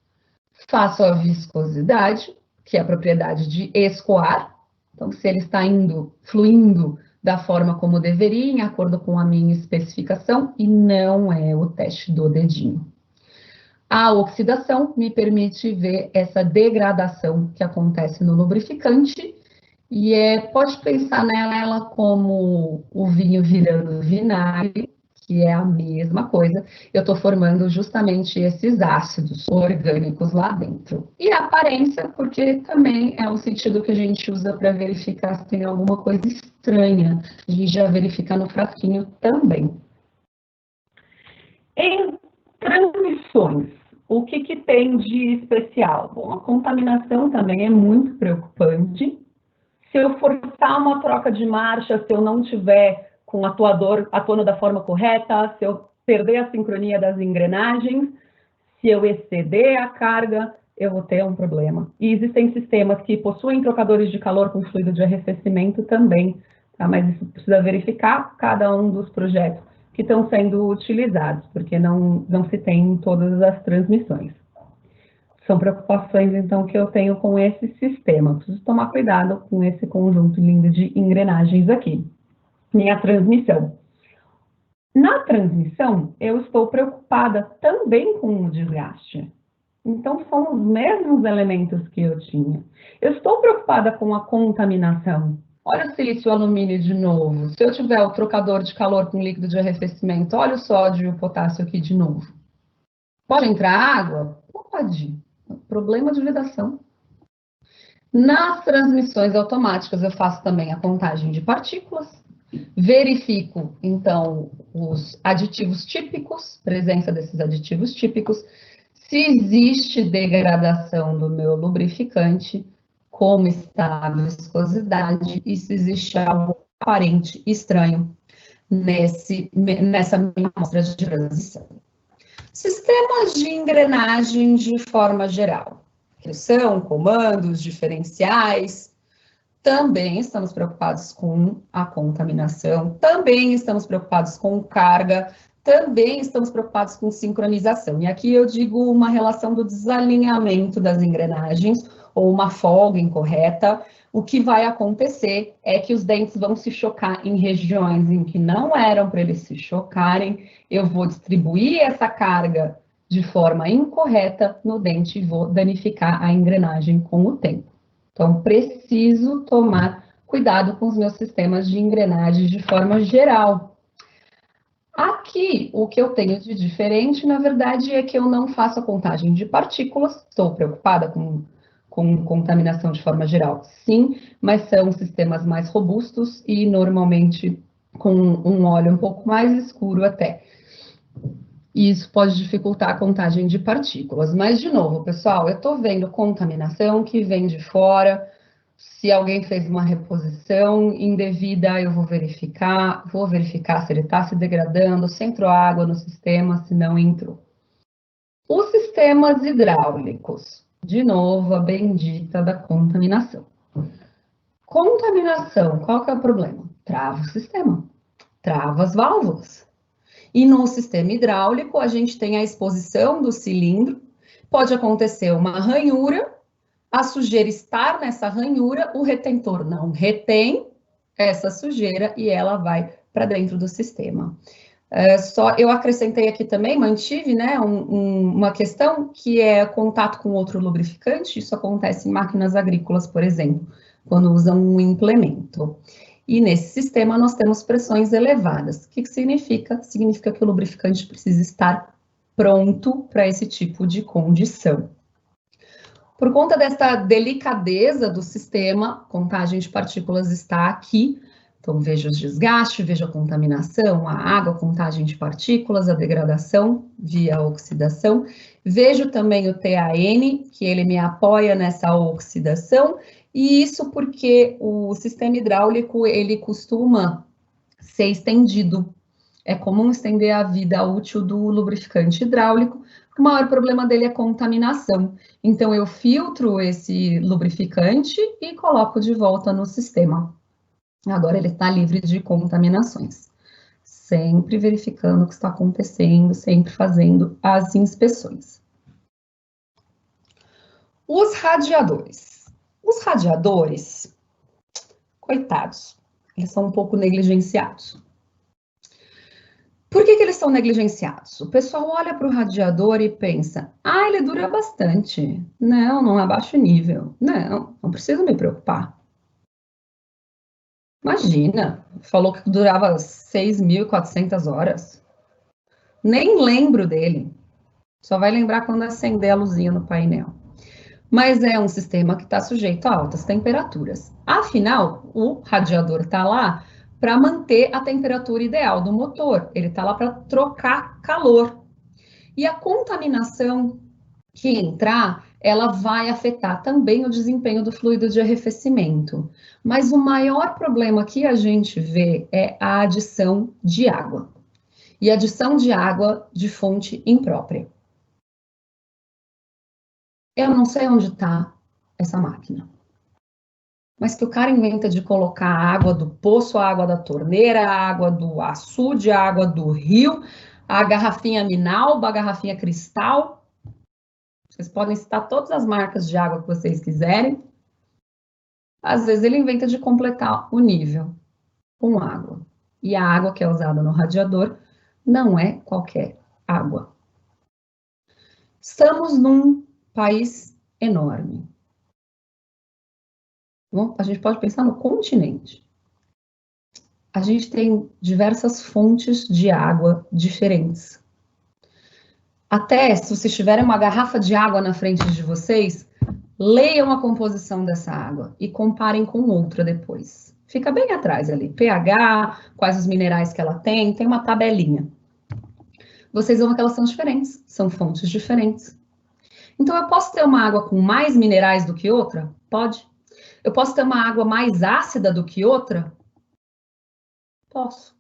Faço a viscosidade, que é a propriedade de escoar. Então, se ele está fluindo da forma como deveria, em acordo com a minha especificação, e não é o teste do dedinho. A oxidação me permite ver essa degradação que acontece no lubrificante. E pode pensar nela como o vinho virando vinagre, que é a mesma coisa. Eu estou formando justamente esses ácidos orgânicos lá dentro. E a aparência, porque também é o sentido que a gente usa para verificar se tem alguma coisa estranha. A gente já verifica no frasquinho também. Em transmissões, o que tem de especial? Bom, a contaminação também é muito preocupante. Se eu forçar uma troca de marcha, se eu não tiver com o atuador atuando da forma correta, se eu perder a sincronia das engrenagens, se eu exceder a carga, eu vou ter um problema. E existem sistemas que possuem trocadores de calor com fluido de arrefecimento também, tá? Mas isso precisa verificar cada um dos projetos que estão sendo utilizados, porque não se tem em todas as transmissões. São preocupações, então, que eu tenho com esse sistema. Preciso tomar cuidado com esse conjunto lindo de engrenagens aqui. Minha transmissão. Na transmissão, eu estou preocupada também com o desgaste. Então, são os mesmos elementos que eu tinha. Eu estou preocupada com a contaminação. Olha o silício alumínio de novo. Se eu tiver o trocador de calor com líquido de arrefecimento, olha o sódio e o potássio aqui de novo. Pode entrar água? Pode. Problema de vedação. Nas transmissões automáticas, eu faço também a contagem de partículas. Verifico, então, os aditivos típicos, presença desses aditivos típicos, se existe degradação do meu lubrificante, como está a viscosidade e se existe algo aparente estranho nessa minha amostra de transição. Sistemas de engrenagem de forma geral. São comandos, diferenciais. Também estamos preocupados com a contaminação, também estamos preocupados com carga, também estamos preocupados com sincronização. E aqui eu digo uma relação do desalinhamento das engrenagens ou uma folga incorreta. O que vai acontecer é que os dentes vão se chocar em regiões em que não eram para eles se chocarem. Eu vou distribuir essa carga de forma incorreta no dente e vou danificar a engrenagem com o tempo. Então, preciso tomar cuidado com os meus sistemas de engrenagem de forma geral. Aqui, o que eu tenho de diferente, na verdade, é que eu não faço a contagem de partículas. Estou preocupada com contaminação de forma geral, sim, mas são sistemas mais robustos e, normalmente, com um óleo um pouco mais escuro até. E isso pode dificultar a contagem de partículas. Mas, de novo, pessoal, eu estou vendo contaminação que vem de fora. Se alguém fez uma reposição indevida, eu vou verificar se ele está se degradando, se entrou água no sistema, se não entrou. Os sistemas hidráulicos. De novo, a bendita da contaminação. Contaminação, qual que é o problema? Trava o sistema, trava as válvulas. E no sistema hidráulico, a gente tem a exposição do cilindro, pode acontecer uma ranhura, a sujeira estar nessa ranhura, o retentor não retém essa sujeira e ela vai para dentro do sistema. Eu acrescentei aqui também, mantive, né, uma questão que é contato com outro lubrificante. Isso acontece em máquinas agrícolas, por exemplo, quando usam um implemento. E nesse sistema nós temos pressões elevadas. O que significa? Significa que o lubrificante precisa estar pronto para esse tipo de condição. Por conta dessa delicadeza do sistema, contagem de partículas está aqui. Então, veja os desgastes, veja a contaminação, a água, a contagem de partículas, a degradação via oxidação. Vejo também o TAN, que ele me apoia nessa oxidação, e isso porque o sistema hidráulico, ele costuma ser estendido. É comum estender a vida útil do lubrificante hidráulico, o maior problema dele é contaminação. Então, eu filtro esse lubrificante e coloco de volta no sistema. Agora ele está livre de contaminações. Sempre verificando o que está acontecendo, sempre fazendo as inspeções. Os radiadores. Os radiadores, coitados, eles são um pouco negligenciados. Por que eles são negligenciados? O pessoal olha para o radiador e pensa, ele dura bastante. Não é baixo nível. Não preciso me preocupar. Imagina, falou que durava 6.400 horas. Nem lembro dele. Só vai lembrar quando acender a luzinha no painel. Mas é um sistema que está sujeito a altas temperaturas. Afinal, o radiador está lá para manter a temperatura ideal do motor. Ele está lá para trocar calor. E a contaminação que entrar, ela vai afetar também o desempenho do fluido de arrefecimento. Mas o maior problema que a gente vê é a adição de água. E adição de água de fonte imprópria. Eu não sei onde está essa máquina. Mas que o cara inventa de colocar a água do poço, a água da torneira, a água do açude, a água do rio, a garrafinha Minalba, a garrafinha Cristal. Vocês podem citar todas as marcas de água que vocês quiserem. Às vezes ele inventa de completar o nível com água. E a água que é usada no radiador não é qualquer água. Estamos num país enorme. Bom, a gente pode pensar no continente. A gente tem diversas fontes de água diferentes. Até se vocês tiverem uma garrafa de água na frente de vocês, leiam a composição dessa água e comparem com outra depois. Fica bem atrás ali. pH, quais os minerais que ela tem uma tabelinha. Vocês vão ver que elas são diferentes, são fontes diferentes. Então, eu posso ter uma água com mais minerais do que outra? Pode. Eu posso ter uma água mais ácida do que outra? Posso.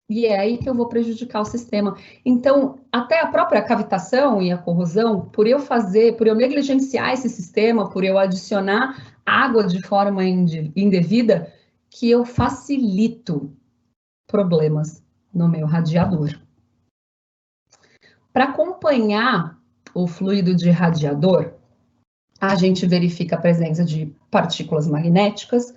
E é aí que eu vou prejudicar o sistema. Então, até a própria cavitação e a corrosão, por eu negligenciar esse sistema, por eu adicionar água de forma indevida, que eu facilito problemas no meu radiador. Para acompanhar o fluido de radiador, a gente verifica a presença de partículas magnéticas,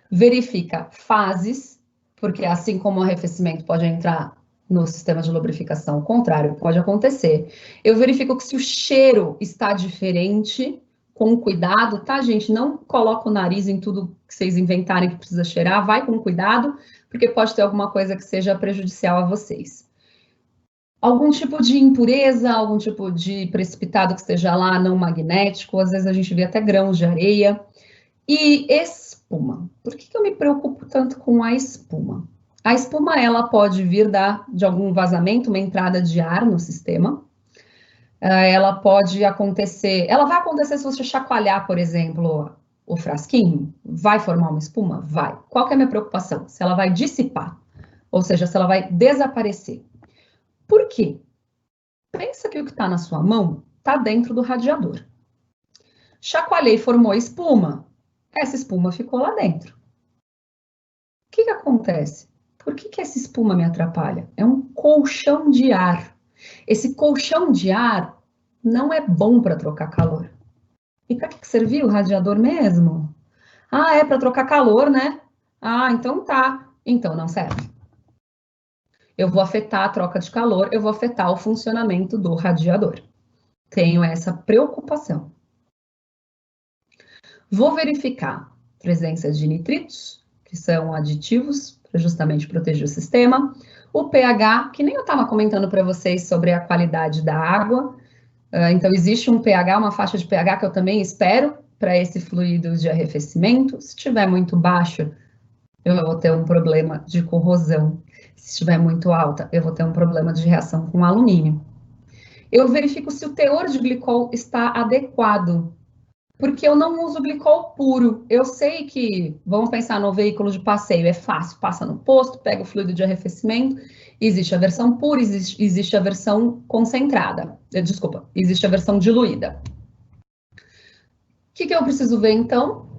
verifica fases, porque assim como o arrefecimento pode entrar no sistema de lubrificação, o contrário pode acontecer. Eu verifico que se o cheiro está diferente, com cuidado, tá, gente? Não coloca o nariz em tudo que vocês inventarem que precisa cheirar, vai com cuidado, porque pode ter alguma coisa que seja prejudicial a vocês. Algum tipo de impureza, algum tipo de precipitado que esteja lá, não magnético, às vezes a gente vê até grãos de areia. E espuma. Por que eu me preocupo tanto com a espuma? A espuma, ela pode vir de algum vazamento, uma entrada de ar no sistema. Ela pode acontecer, ela vai acontecer se você chacoalhar, por exemplo, o frasquinho. Vai formar uma espuma? Vai. Qual que é a minha preocupação? Se ela vai dissipar, ou seja, se ela vai desaparecer. Por quê? Pensa que o que está na sua mão está dentro do radiador. Chacoalhei e formou espuma. Essa espuma ficou lá dentro. O que acontece? Por que essa espuma me atrapalha? É um colchão de ar. Esse colchão de ar não é bom para trocar calor. E para que serviu o radiador mesmo? Ah, é para trocar calor, né? Ah, então tá. Então não serve. Eu vou afetar a troca de calor, eu vou afetar o funcionamento do radiador. Tenho essa preocupação. Vou verificar a presença de nitritos, que são aditivos, para justamente proteger o sistema. O pH, que nem eu estava comentando para vocês sobre a qualidade da água. Então, existe um pH, uma faixa de pH que eu também espero para esse fluido de arrefecimento. Se estiver muito baixo, eu vou ter um problema de corrosão. Se estiver muito alta, eu vou ter um problema de reação com alumínio. Eu verifico se o teor de glicol está adequado, porque eu não uso glicol puro. Eu sei que, vamos pensar no veículo de passeio, é fácil, passa no posto, pega o fluido de arrefecimento, existe a versão pura, existe a versão concentrada, desculpa, existe a versão diluída. O que eu preciso ver, então?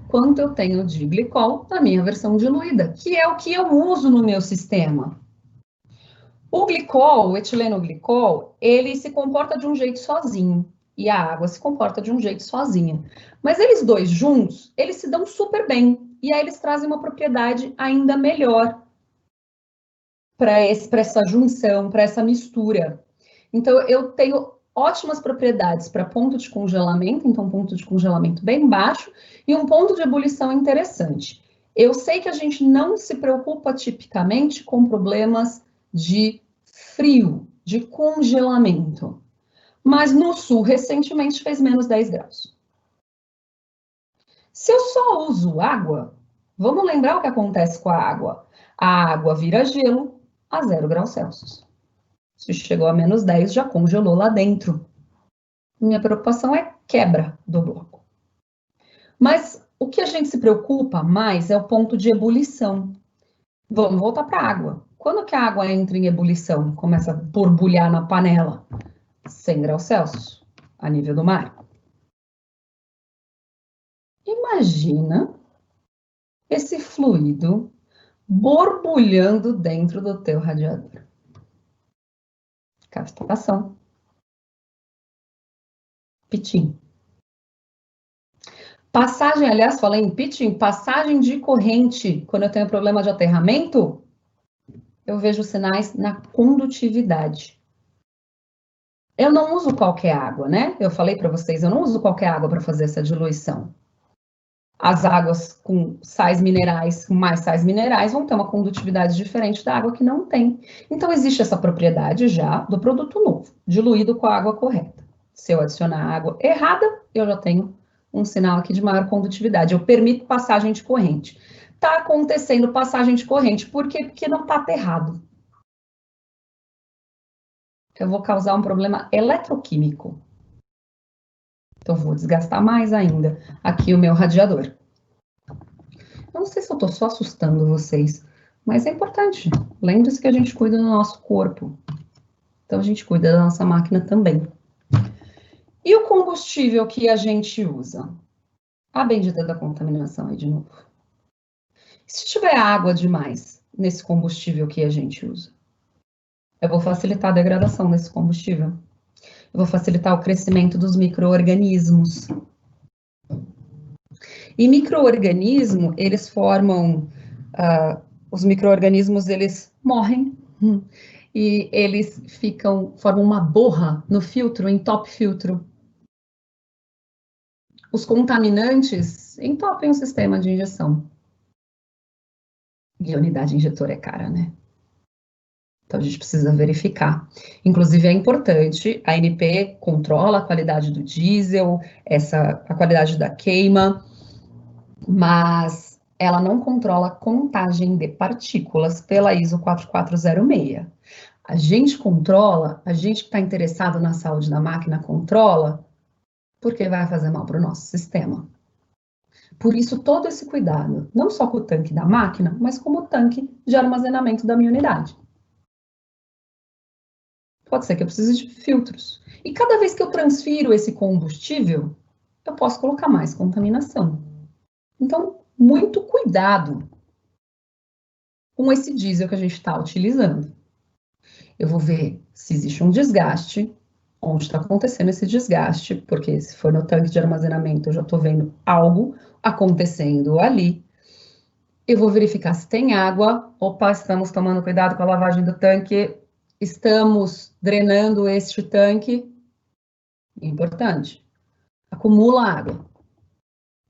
Quanto eu tenho de glicol na minha versão diluída, que é o que eu uso no meu sistema. O glicol, o etilenoglicol, ele se comporta de um jeito sozinho, e a água se comporta de um jeito sozinha. Mas eles dois juntos, eles se dão super bem, e aí eles trazem uma propriedade ainda melhor para essa junção, para essa mistura. Então, eu tenho ótimas propriedades para ponto de congelamento, então ponto de congelamento bem baixo, e um ponto de ebulição interessante. Eu sei que a gente não se preocupa tipicamente com problemas de frio, de congelamento. Mas no sul, recentemente, fez menos 10 graus. Se eu só uso água, vamos lembrar o que acontece com a água. A água vira gelo a 0 graus Celsius. Se chegou a menos 10, já congelou lá dentro. Minha preocupação é quebra do bloco. Mas o que a gente se preocupa mais é o ponto de ebulição. Vamos voltar para a água. Quando que a água entra em ebulição? Começa a borbulhar na panela? 100 graus Celsius, a nível do mar. Imagina esse fluido borbulhando dentro do teu radiador. Cavitação. Pitim. Passagem, aliás, falei em pitching, passagem de corrente. Quando eu tenho problema de aterramento, eu vejo sinais na condutividade. Eu não uso qualquer água, né? Eu falei para vocês, eu não uso qualquer água para fazer essa diluição. As águas com sais minerais, com mais sais minerais, vão ter uma condutividade diferente da água que não tem. Então, existe essa propriedade já do produto novo, diluído com a água correta. Se eu adicionar água errada, eu já tenho um sinal aqui de maior condutividade. Eu permito passagem de corrente. Está acontecendo passagem de corrente. Por quê? Porque não está aterrado. Eu vou causar um problema eletroquímico. Então, vou desgastar mais ainda aqui o meu radiador. Eu não sei se eu estou só assustando vocês, mas é importante. Lembre-se que a gente cuida do nosso corpo. Então, a gente cuida da nossa máquina também. E o combustível que a gente usa? A bendita da contaminação aí de novo. Se tiver água demais nesse combustível que a gente usa, eu vou facilitar a degradação desse combustível. Eu vou facilitar o crescimento dos micro-organismos. E micro-organismo, eles formam... os micro-organismos, eles morrem. E eles formam uma borra no filtro, top filtro. Os contaminantes entopem o sistema de injeção. E a unidade injetora é cara, né? Então, a gente precisa verificar. Inclusive, é importante, a ANP controla a qualidade do diesel, a qualidade da queima, mas ela não controla a contagem de partículas pela ISO 4406. A gente controla, a gente que está interessado na saúde da máquina controla, porque vai fazer mal para o nosso sistema. Por isso, todo esse cuidado, não só com o tanque da máquina, mas como o tanque de armazenamento da minha unidade. Pode ser que eu precise de filtros. E cada vez que eu transfiro esse combustível, eu posso colocar mais contaminação. Então, muito cuidado com esse diesel que a gente está utilizando. Eu vou ver se existe um desgaste, onde está acontecendo esse desgaste, porque se for no tanque de armazenamento, eu já estou vendo algo acontecendo ali. Eu vou verificar se tem água. Opa, estamos tomando cuidado com a lavagem do tanque. Estamos drenando este tanque. Importante. Acumula água.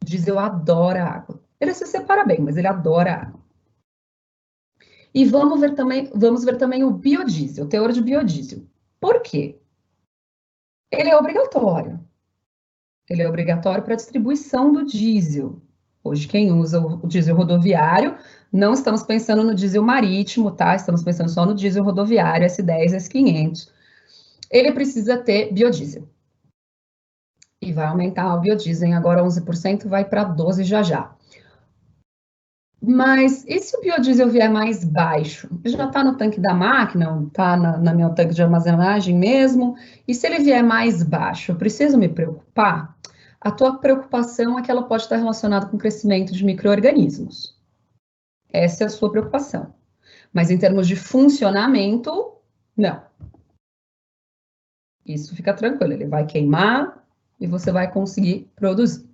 O diesel adora água. Ele se separa bem, mas ele adora água. E vamos ver também o biodiesel, o teor de biodiesel. Por quê? Ele é obrigatório. Ele é obrigatório para a distribuição do diesel. Hoje, quem usa o diesel rodoviário, não estamos pensando no diesel marítimo, tá? Estamos pensando só no diesel rodoviário, S10, S500. Ele precisa ter biodiesel. E vai aumentar o biodiesel, agora 11%, vai para 12% já já. Mas e se o biodiesel vier mais baixo? Já está no tanque da máquina, está na meu tanque de armazenagem mesmo, e se ele vier mais baixo, eu preciso me preocupar? A tua preocupação é que ela pode estar relacionada com o crescimento de micro-organismos. Essa é a sua preocupação. Mas em termos de funcionamento, não. Isso fica tranquilo, ele vai queimar e você vai conseguir produzir.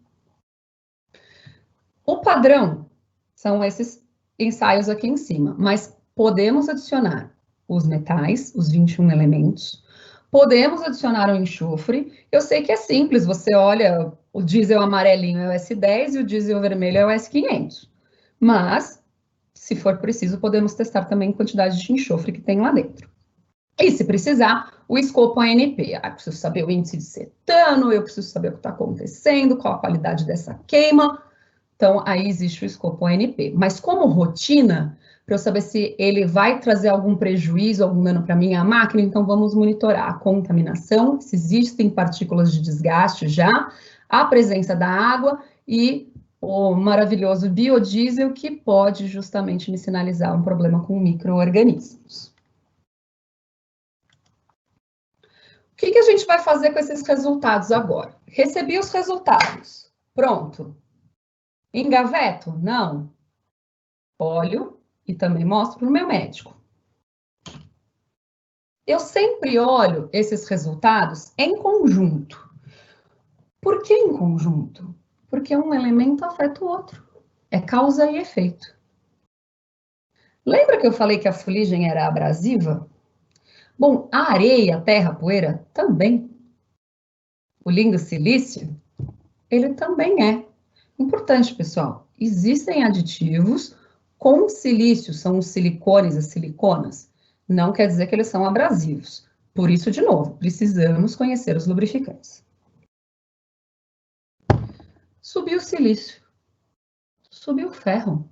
O padrão são esses ensaios aqui em cima, mas podemos adicionar os metais, os 21 elementos, podemos adicionar o enxofre. Eu sei que é simples, você olha, o diesel amarelinho é o S10 e o diesel vermelho é o S500, mas, se for preciso, podemos testar também a quantidade de enxofre que tem lá dentro. E, se precisar, o escopo ANP. Eu preciso saber o índice de cetano, eu preciso saber o que está acontecendo, qual a qualidade dessa queima. Então, aí existe o escopo ANP. Mas como rotina, para eu saber se ele vai trazer algum prejuízo, algum dano para a minha máquina, então vamos monitorar a contaminação, se existem partículas de desgaste já, a presença da água e o maravilhoso biodiesel, que pode justamente me sinalizar um problema com micro-organismos. O que a gente vai fazer com esses resultados agora? Recebi os resultados. Pronto. Engaveto? Não. Olho e também mostro para o meu médico. Eu sempre olho esses resultados em conjunto. Por que em conjunto? Porque um elemento afeta o outro. É causa e efeito. Lembra que eu falei que a fuligem era abrasiva? Bom, a areia, a terra, a poeira, também. O lindo silício, ele também é. Importante, pessoal, existem aditivos com silício, são os silicones, as siliconas. Não quer dizer que eles são abrasivos. Por isso, de novo, precisamos conhecer os lubrificantes. Subiu o silício. Subiu o ferro.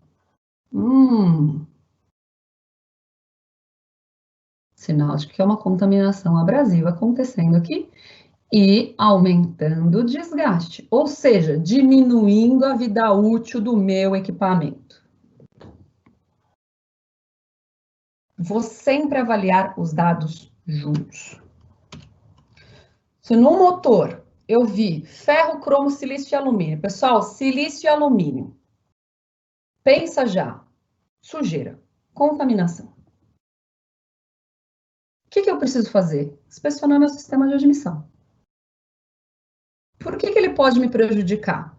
Sinal de que é uma contaminação abrasiva acontecendo aqui e aumentando o desgaste, ou seja, diminuindo a vida útil do meu equipamento. Vou sempre avaliar os dados juntos. Se no motor eu vi ferro, cromo, silício e alumínio, pessoal, silício e alumínio, pensa já, sujeira, contaminação. O que eu preciso fazer? Inspecionar meu sistema de admissão. Por que ele pode me prejudicar?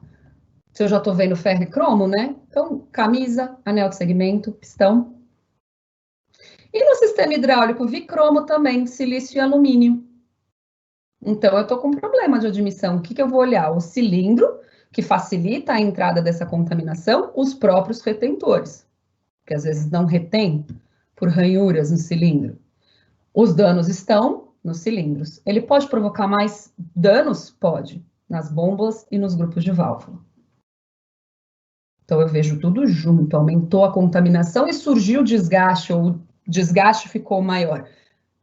Se eu já estou vendo ferro e cromo, né? Então, camisa, anel de segmento, pistão. E no sistema hidráulico, vi cromo também, silício e alumínio. Então, eu estou com um problema de admissão. O que eu vou olhar? O cilindro, que facilita a entrada dessa contaminação, os próprios retentores, que às vezes não retém por ranhuras no cilindro. Os danos estão nos cilindros. Ele pode provocar mais danos? Pode, nas bombas e nos grupos de válvula. Então, eu vejo tudo junto, aumentou a contaminação e surgiu o desgaste, ou o desgaste ficou maior.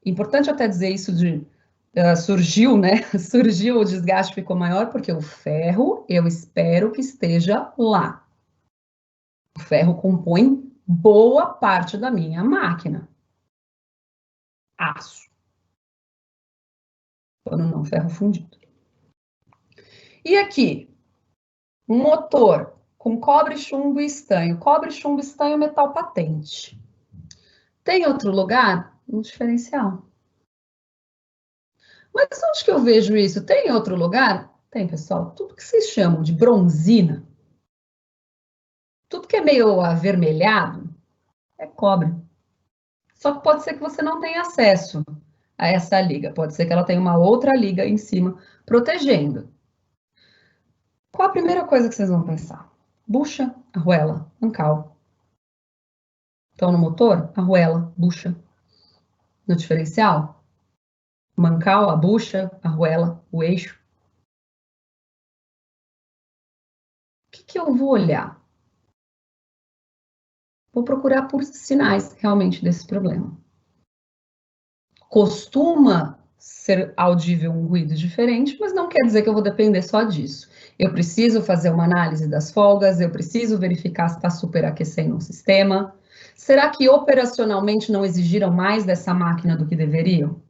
Importante até dizer isso de surgiu, né? Surgiu o desgaste, ficou maior, porque o ferro, eu espero que esteja lá. O ferro compõe boa parte da minha máquina. Aço. Quando não, ferro fundido. E aqui, um motor com cobre, chumbo e estanho. Cobre, chumbo, estanho, metal patente. Tem outro lugar? Um diferencial. Mas onde que eu vejo isso? Tem outro lugar? Tem, pessoal. Tudo que vocês chamam de bronzina, tudo que é meio avermelhado, é cobre. Só que pode ser que você não tenha acesso a essa liga. Pode ser que ela tenha uma outra liga em cima, protegendo. Qual a primeira coisa que vocês vão pensar? Bucha, arruela, mancal. Então, no motor, arruela, bucha. No diferencial, mancal, a bucha, arruela, o eixo. O que eu vou olhar? Vou procurar por sinais realmente desse problema. Costuma ser audível um ruído diferente, mas não quer dizer que eu vou depender só disso. Eu preciso fazer uma análise das folgas, eu preciso verificar se está superaquecendo o sistema. Será que operacionalmente não exigiram mais dessa máquina do que deveriam?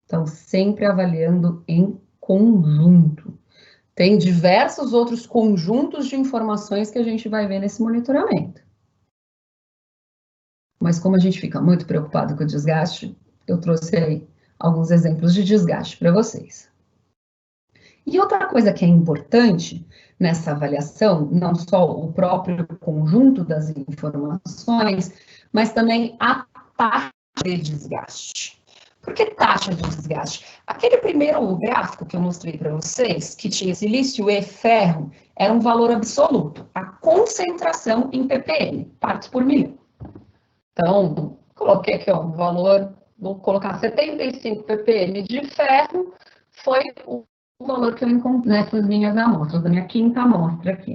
Então, sempre avaliando em conjunto. Tem diversos outros conjuntos de informações que a gente vai ver nesse monitoramento. Mas como a gente fica muito preocupado com o desgaste, eu trouxe aí alguns exemplos de desgaste para vocês. E outra coisa que é importante nessa avaliação, não só o próprio conjunto das informações, mas também a taxa de desgaste. Por que taxa de desgaste? Aquele primeiro gráfico que eu mostrei para vocês, que tinha silício e ferro, era um valor absoluto, a concentração em ppm, partes por milhão. Então, coloquei aqui ó, um valor, vou colocar 75 ppm de ferro, foi o valor que eu encontrei nessas minhas amostras, da minha quinta amostra aqui.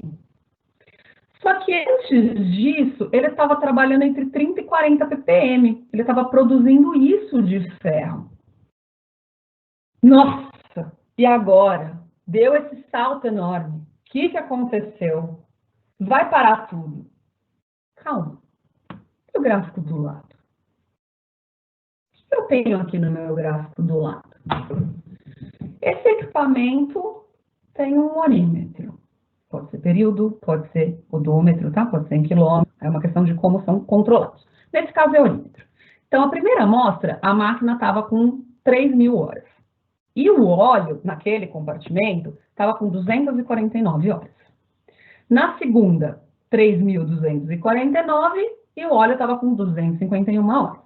Só que antes disso, ele estava trabalhando entre 30 e 40 ppm. Ele estava produzindo isso de ferro. Nossa! E agora? Deu esse salto enorme. O que aconteceu? Vai parar tudo. Calma. E o gráfico do lado? O que eu tenho aqui no meu gráfico do lado? Esse equipamento tem um orímetro. Pode ser período, pode ser odômetro, tá? Pode ser em quilômetro. É uma questão de como são controlados. Nesse caso é orímetro. Então, a primeira amostra, a máquina estava com 3.000 horas. E o óleo, naquele compartimento, estava com 249 horas. Na segunda, 3.249 e o óleo estava com 251 horas.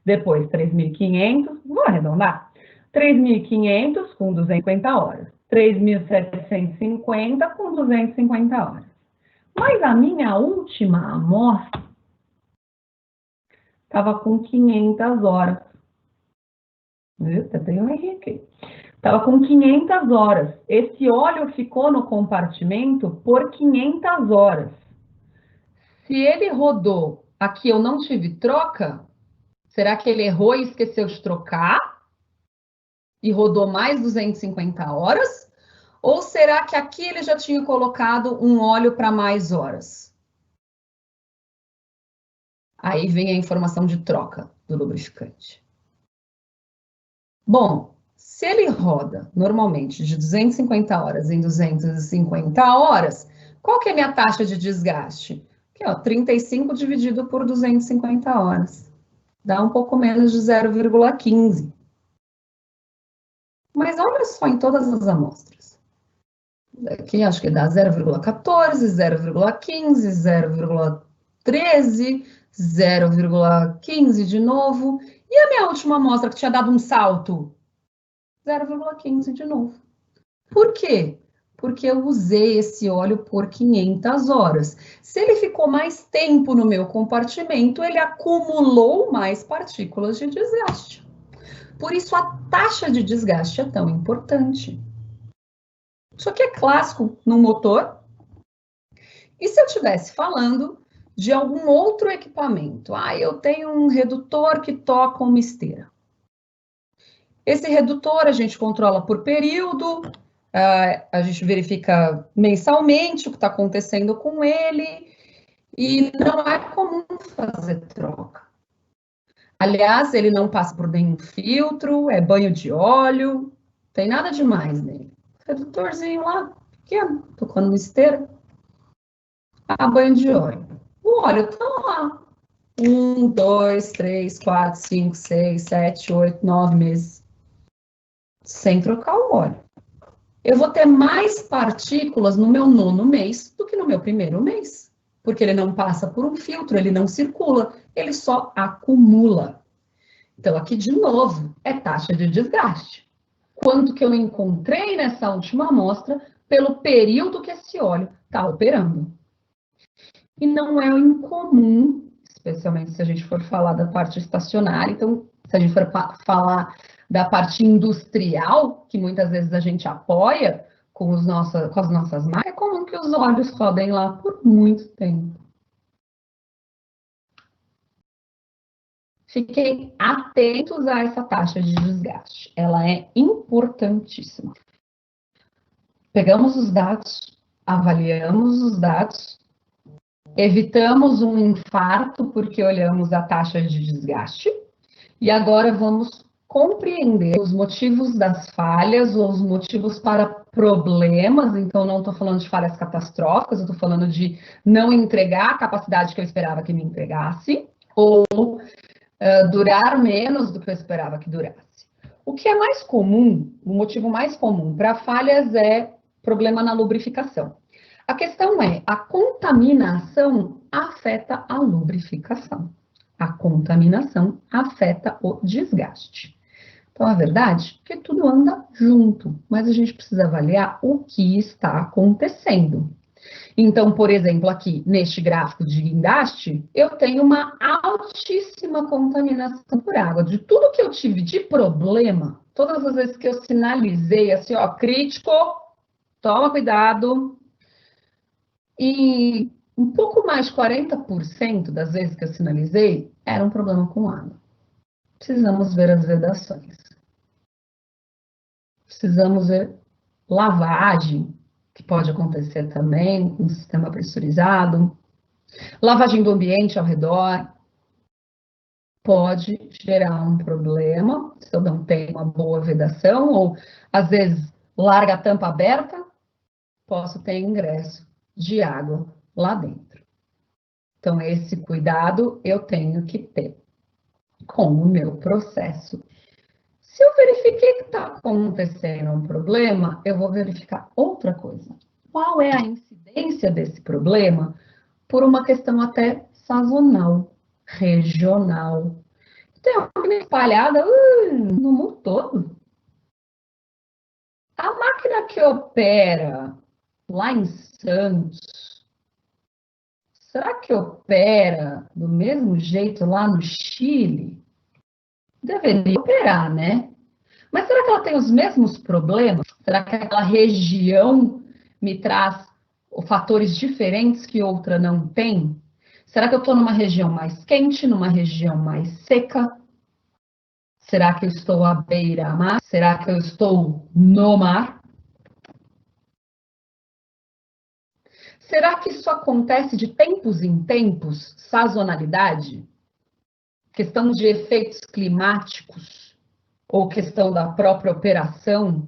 Depois, 3.500, vou arredondar, 3.500 com 250 horas. 3.750 com 250 horas. Mas a minha última amostra estava com 500 horas. Viu? Eu tenho um erro aqui. Estava com 500 horas. Esse óleo ficou no compartimento por 500 horas. Se ele rodou, aqui eu não tive troca, será que ele errou e esqueceu de trocar? E rodou mais 250 horas? Ou será que aqui ele já tinha colocado um óleo para mais horas? Aí vem a informação de troca do lubrificante. Bom, se ele roda normalmente de 250 horas em 250 horas, qual que é a minha taxa de desgaste? Aqui, ó, 35 dividido por 250 horas. Dá um pouco menos de 0,15. Mas olha só em todas as amostras. Aqui acho que dá 0,14, 0,15, 0,13, 0,15 de novo. E a minha última amostra que tinha dado um salto? 0,15 de novo. Por quê? Porque eu usei esse óleo por 500 horas. Se ele ficou mais tempo no meu compartimento, ele acumulou mais partículas de desgaste. Por isso a taxa de desgaste é tão importante. Isso aqui é clássico no motor. E se eu estivesse falando de algum outro equipamento? Ah, eu tenho um redutor que toca uma esteira. Esse redutor a gente controla por período, a gente verifica mensalmente o que está acontecendo com ele, e não é comum fazer troca. Aliás, ele não passa por nenhum filtro, é banho de óleo, tem nada demais nele. Redutorzinho lá, pequeno, tocando uma esteira, banho de óleo. O óleo está lá. 1, 2, 3, 4, 5, 6, 7, 8, 9 meses. Sem trocar o óleo. Eu vou ter mais partículas no meu 9º mês do que no meu 1º mês. Porque ele não passa por um filtro, ele não circula, ele só acumula. Então, aqui de novo, é taxa de desgaste. Quanto que eu encontrei nessa última amostra pelo período que esse óleo está operando. E não é incomum, especialmente se a gente for falar da parte estacionária, então, se a gente for falar da parte industrial, que muitas vezes a gente apoia com as nossas marcas, é comum que os óleos rodem lá por muito tempo. Fiquem atentos a essa taxa de desgaste, ela é importantíssima. Pegamos os dados, avaliamos os dados, evitamos um infarto porque olhamos a taxa de desgaste, e agora vamos compreender os motivos das falhas ou os motivos para problemas. Então, não estou falando de falhas catastróficas, eu estou falando de não entregar a capacidade que eu esperava que me entregasse, ou durar menos do que eu esperava que durasse. O que é mais comum, o motivo mais comum para falhas é problema na lubrificação. A questão é, a contaminação afeta a lubrificação. A contaminação afeta o desgaste. Então, a verdade é que tudo anda junto, mas a gente precisa avaliar o que está acontecendo. Então, por exemplo, aqui neste gráfico de guindaste, eu tenho uma altíssima contaminação por água. De tudo que eu tive de problema, todas as vezes que eu sinalizei assim, ó, crítico, toma cuidado. E um pouco mais de 40% das vezes que eu sinalizei, era um problema com água. Precisamos ver as vedações. Precisamos ver lavagem, que pode acontecer também com um sistema pressurizado. Lavagem do ambiente ao redor pode gerar um problema se eu não tenho uma boa vedação, ou às vezes larga a tampa aberta, posso ter ingresso de água lá dentro. Então, esse cuidado eu tenho que ter com o meu processo. Se eu verifiquei que está acontecendo um problema, eu vou verificar outra coisa. Qual é a incidência desse problema por uma questão até sazonal, regional? Tem uma espalhada no mundo todo. A máquina que opera lá em Santos, será que opera do mesmo jeito lá no Chile? Deveria operar, né? Mas será que ela tem os mesmos problemas? Será que aquela região me traz fatores diferentes que outra não tem? Será que eu estou numa região mais quente, numa região mais seca? Será que eu estou à beira-mar? Será que eu estou no mar? Será que isso acontece de tempos em tempos, sazonalidade? Questão de efeitos climáticos ou questão da própria operação?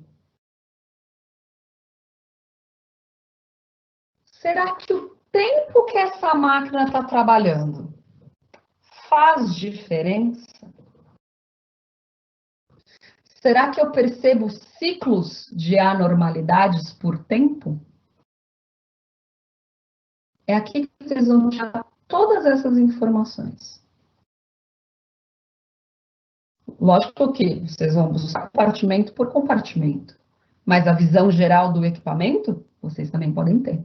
Será que o tempo que essa máquina está trabalhando faz diferença? Será que eu percebo ciclos de anormalidades por tempo? É aqui que vocês vão achar todas essas informações. Lógico que vocês vão buscar compartimento por compartimento, mas a visão geral do equipamento, vocês também podem ter.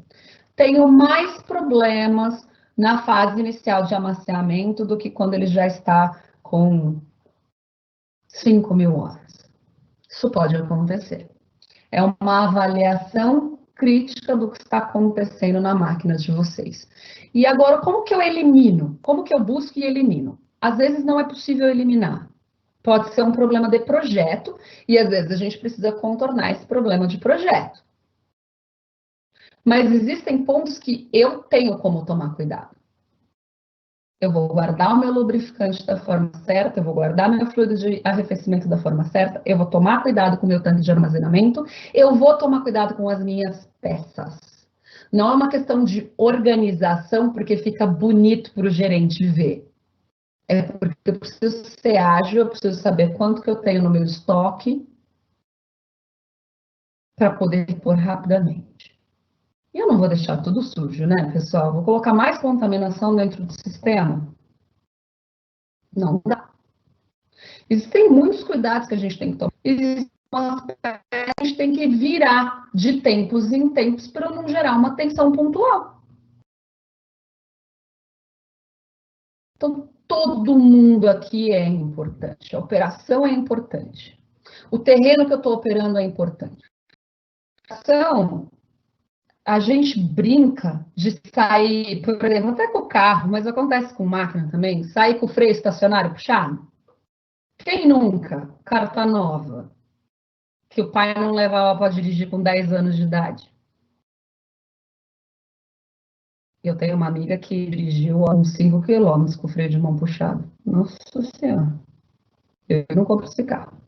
Tenho mais problemas na fase inicial de amaciamento do que quando ele já está com 5.000 horas. Isso pode acontecer. É uma avaliação crítica do que está acontecendo na máquina de vocês. E agora, como que eu elimino? Como que eu busco e elimino? Às vezes não é possível eliminar. Pode ser um problema de projeto e às vezes a gente precisa contornar esse problema de projeto. Mas existem pontos que eu tenho como tomar cuidado. Eu vou guardar o meu lubrificante da forma certa, eu vou guardar meu fluido de arrefecimento da forma certa, eu vou tomar cuidado com o meu tanque de armazenamento, eu vou tomar cuidado com as minhas peças. Não é uma questão de organização, porque fica bonito para o gerente ver. É porque eu preciso ser ágil, eu preciso saber quanto que eu tenho no meu estoque para poder pôr rapidamente. E eu não vou deixar tudo sujo, né, pessoal? Vou colocar mais contaminação dentro do sistema? Não dá. Existem muitos cuidados que a gente tem que tomar. A gente tem que virar de tempos em tempos para não gerar uma tensão pontual. Então, todo mundo aqui é importante. A operação é importante. O terreno que eu estou operando é importante. A gente brinca de sair, por exemplo, até com o carro, mas acontece com máquina também, sair com o freio estacionário puxado. Quem nunca? Carta nova. Que o pai não levava para dirigir com 10 anos de idade. Eu tenho uma amiga que dirigiu a uns 5 quilômetros com o freio de mão puxado. Nossa Senhora. Eu não compro esse carro.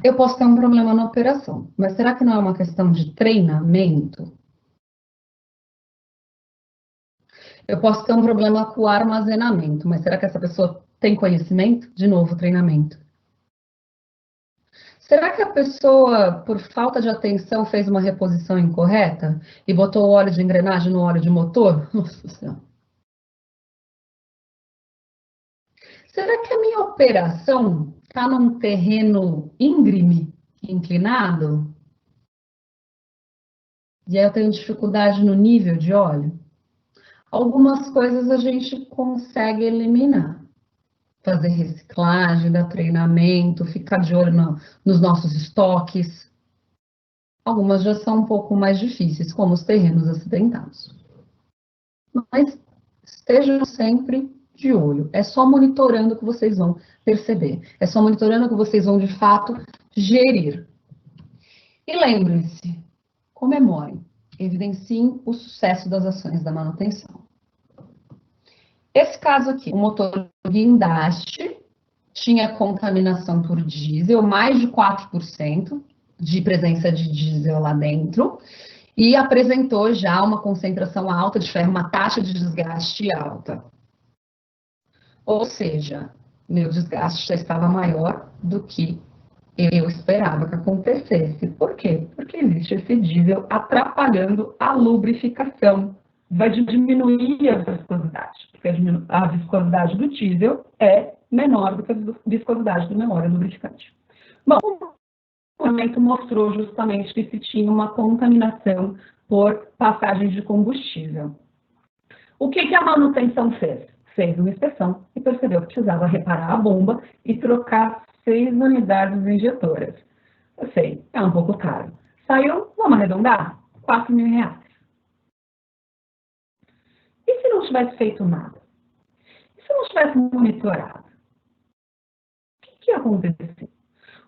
Eu posso ter um problema na operação, mas será que não é uma questão de treinamento? Eu posso ter um problema com o armazenamento, mas será que essa pessoa tem conhecimento? De novo, treinamento. Será que a pessoa, por falta de atenção, fez uma reposição incorreta e botou o óleo de engrenagem no óleo de motor? Nossa Senhora. Será que a minha operação está num terreno íngreme, inclinado? E aí eu tenho dificuldade no nível de óleo? Algumas coisas a gente consegue eliminar. Fazer reciclagem, dar treinamento, ficar de olho nos nossos estoques. Algumas já são um pouco mais difíceis, como os terrenos acidentados. Mas estejam sempre de olho. É só monitorando que vocês vão perceber. É só monitorando que vocês vão, de fato, gerir. E lembrem-se, comemorem, evidenciem o sucesso das ações da manutenção. Esse caso aqui, o motor guindaste tinha contaminação por diesel, mais de 4% de presença de diesel lá dentro, e apresentou já uma concentração alta de ferro, uma taxa de desgaste alta. Ou seja, meu desgaste já estava maior do que eu esperava que acontecesse. Por quê? Porque existe esse diesel atrapalhando a lubrificação. Vai diminuir a viscosidade, porque a viscosidade do diesel é menor do que a viscosidade do meu óleo lubrificante. Bom, o momento mostrou justamente que se tinha uma contaminação por passagem de combustível. O que a manutenção fez? Fez uma inspeção e percebeu que precisava reparar a bomba e trocar 6 unidades injetoras. Eu sei, é um pouco caro. Saiu, vamos arredondar, R$4.000. E se não tivesse feito nada? E se não tivesse monitorado? O que ia acontecer?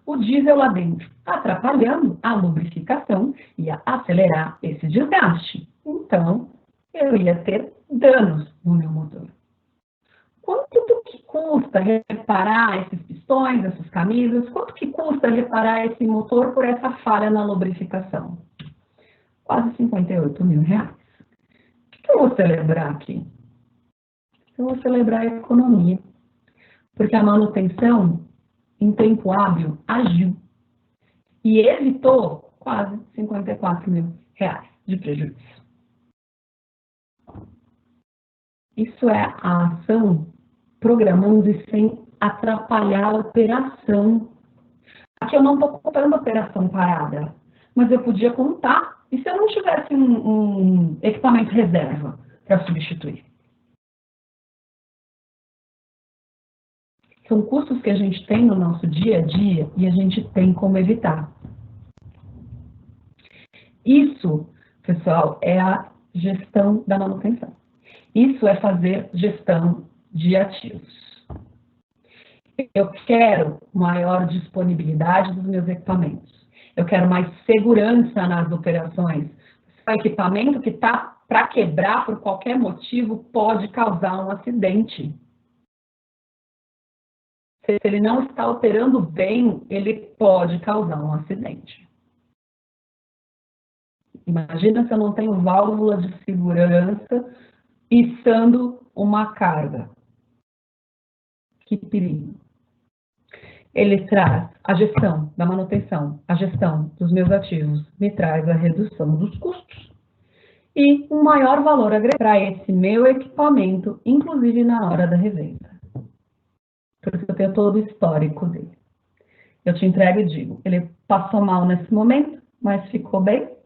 O diesel lá dentro, atrapalhando a lubrificação, ia acelerar esse desgaste. Então, eu ia ter danos no meu motor. Quanto que custa reparar esses pistões, essas camisas? Quanto que custa reparar esse motor por essa falha na lubrificação? Quase R$58.000. O que eu vou celebrar aqui? Eu vou celebrar a economia. Porque a manutenção, em tempo hábil, agiu. E evitou quase R$54.000 de prejuízo. Isso é a ação programando e sem atrapalhar a operação. Aqui eu não estou contando a operação parada, mas eu podia contar, e se eu não tivesse um equipamento reserva para substituir? São custos que a gente tem no nosso dia a dia e a gente tem como evitar. Isso, pessoal, é a gestão da manutenção. Isso é fazer gestão de ativos. Eu quero maior disponibilidade dos meus equipamentos. Eu quero mais segurança nas operações. O equipamento que está para quebrar por qualquer motivo pode causar um acidente. Se ele não está operando bem, ele pode causar um acidente. Imagina se eu não tenho válvula de segurança içando uma carga. Que perigo. Ele traz a gestão da manutenção, a gestão dos meus ativos, me traz a redução dos custos e um maior valor agregado para esse meu equipamento, inclusive na hora da revenda. Porque eu tenho todo o histórico dele. Eu te entrego e digo, ele passou mal nesse momento, mas ficou bem.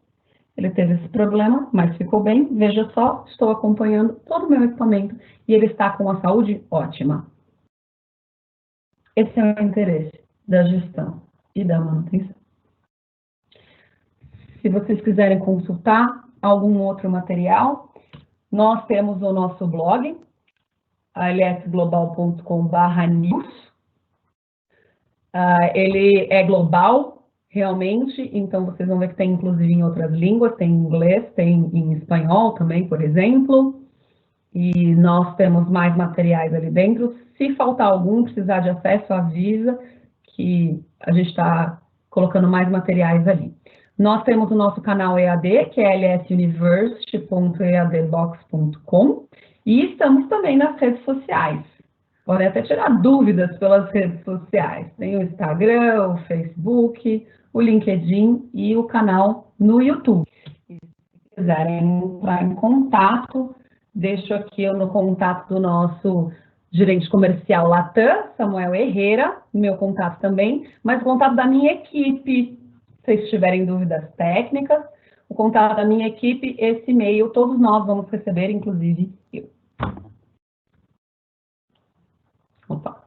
Ele teve esse problema, mas ficou bem. Veja só, estou acompanhando todo o meu equipamento e ele está com a saúde ótima. Esse é o interesse da gestão e da manutenção. Se vocês quiserem consultar algum outro material, nós temos o nosso blog, alsglobal.com/news. Ele é global, realmente, então vocês vão ver que tem inclusive em outras línguas, tem em inglês, tem em espanhol também, por exemplo. E nós temos mais materiais ali dentro. Se faltar algum, precisar de acesso, avisa que a gente está colocando mais materiais ali. Nós temos o nosso canal EAD, que é lsuniversity.eadbox.com, e estamos também nas redes sociais. Podem até tirar dúvidas pelas redes sociais. Tem o Instagram, o Facebook, o LinkedIn e o canal no YouTube. Se quiserem entrar em contato, deixo aqui no contato do nosso gerente comercial Latam, Samuel Herrera, meu contato também, mas o contato da minha equipe, se vocês tiverem dúvidas técnicas, o contato da minha equipe, esse e-mail, todos nós vamos receber, inclusive eu. Opa.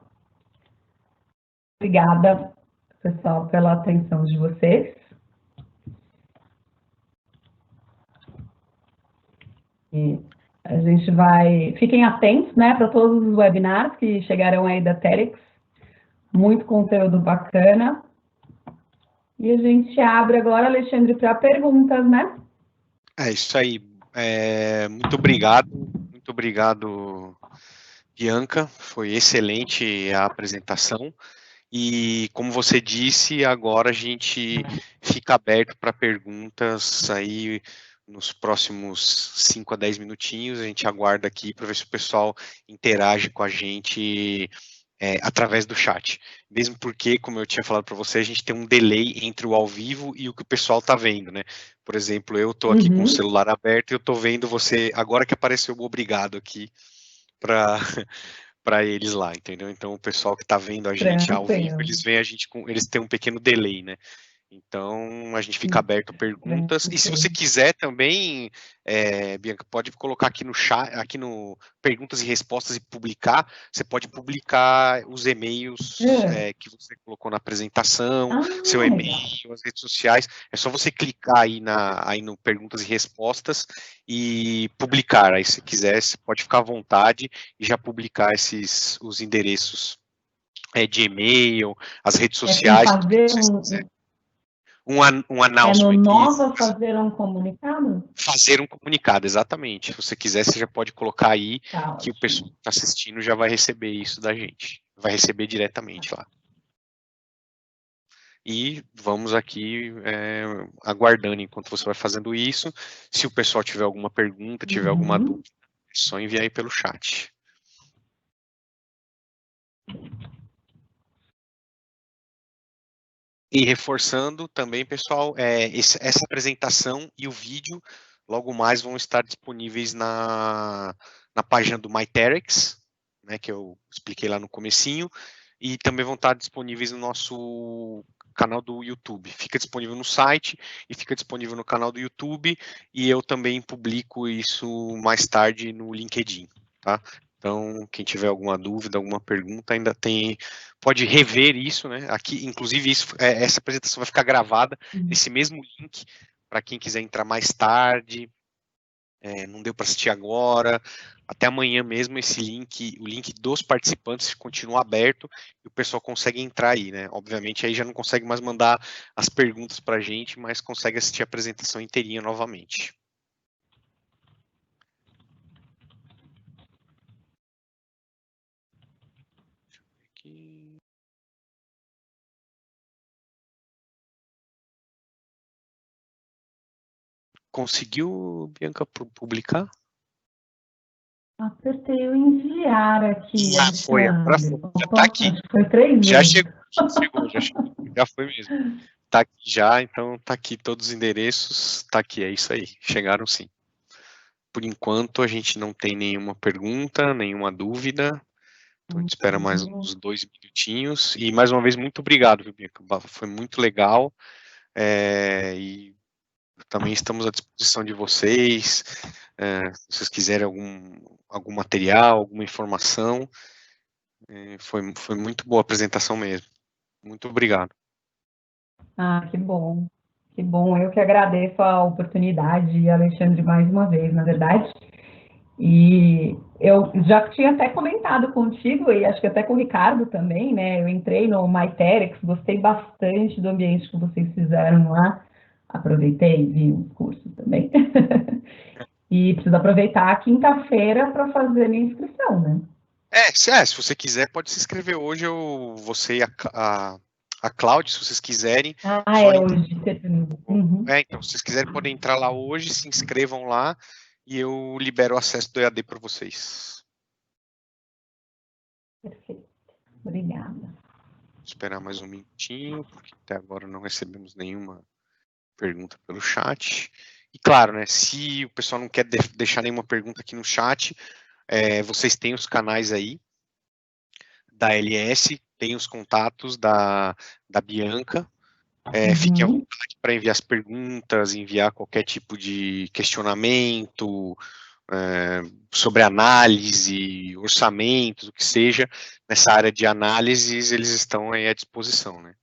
Obrigada, pessoal, pela atenção de vocês. E a gente vai... Fiquem atentos, né, para todos os webinars que chegarão aí da Terex. Muito conteúdo bacana. E a gente abre agora, Alexandre, para perguntas, né? É isso aí. Muito obrigado, Bianca. Foi excelente a apresentação. E, como você disse, agora a gente fica aberto para perguntas aí nos próximos 5 a 10 minutinhos. A gente aguarda aqui para ver se o pessoal interage com a gente através do chat. Mesmo porque, como eu tinha falado para você, a gente tem um delay entre o ao vivo e o que o pessoal está vendo, né? Por exemplo, eu estou aqui com o celular aberto e eu estou vendo você, agora que apareceu o obrigado aqui para eles lá, entendeu? Então, o pessoal que está vendo a gente ao vivo, eles veem a gente eles têm um pequeno delay, né? Então, a gente fica aberto a perguntas. E se você quiser também, Bianca, pode colocar aqui no chat, aqui no perguntas e respostas e publicar. Você pode publicar os e-mails que você colocou na apresentação, seu e-mail, as redes sociais. É só você clicar aí no perguntas e respostas e publicar. Aí, se quiser, você pode ficar à vontade e já publicar os endereços de e-mail, as redes sociais. Um announcement. É no Nova fazer um comunicado? Fazer um comunicado, exatamente. Se você quiser, você já pode colocar aí que o pessoal que está assistindo já vai receber isso da gente. Vai receber diretamente lá. E vamos aqui aguardando enquanto você vai fazendo isso. Se o pessoal tiver alguma pergunta, tiver alguma dúvida, é só enviar aí pelo chat. E reforçando também, pessoal, essa apresentação e o vídeo logo mais vão estar disponíveis na página do MyTerex, né, que eu expliquei lá no comecinho, e também vão estar disponíveis no nosso canal do YouTube. Fica disponível no site e fica disponível no canal do YouTube, e eu também publico isso mais tarde no LinkedIn, tá? Então, quem tiver alguma dúvida, alguma pergunta, ainda pode rever isso, né? Aqui, inclusive, essa apresentação vai ficar gravada nesse mesmo link, para quem quiser entrar mais tarde, não deu para assistir agora, até amanhã mesmo esse link, o link dos participantes continua aberto e o pessoal consegue entrar aí, né? Obviamente aí já não consegue mais mandar as perguntas para a gente, mas consegue assistir a apresentação inteirinha novamente. Aqui. Conseguiu, Bianca, publicar? Apertei o enviar aqui. Foi. Já tá aqui. Foi 3 vezes. Já chegou, já foi mesmo. Tá aqui já, então tá aqui todos os endereços, tá aqui, é isso aí. Chegaram sim. Por enquanto a gente não tem nenhuma pergunta, nenhuma dúvida. Então a gente espera mais uns 2 minutinhos. E mais uma vez, muito obrigado, viu, Bianca? Foi muito legal. E também estamos à disposição de vocês. Se vocês quiserem algum material, alguma informação. Foi muito boa a apresentação mesmo. Muito obrigado. Que bom. Que bom. Eu que agradeço a oportunidade, Alexandre, mais uma vez, na verdade. E eu já tinha até comentado contigo, e acho que até com o Ricardo também, né? Eu entrei no MyTerex, gostei bastante do ambiente que vocês fizeram lá. Aproveitei e vi os cursos também. E preciso aproveitar a quinta-feira para fazer minha inscrição, né? Se você quiser, pode se inscrever hoje, você e a Cláudia, se vocês quiserem. Hoje. Então, se vocês quiserem, podem entrar lá hoje, se inscrevam lá e eu libero o acesso do EAD para vocês. Perfeito. Obrigada. Vou esperar mais um minutinho, porque até agora não recebemos nenhuma pergunta pelo chat. E claro, né, se o pessoal não quer deixar nenhuma pergunta aqui no chat, vocês têm os canais aí da LS, tem os contatos da Bianca. Fiquem à vontade para enviar as perguntas, enviar qualquer tipo de questionamento sobre análise, orçamentos, o que seja. Nessa área de análises, eles estão aí à disposição, né?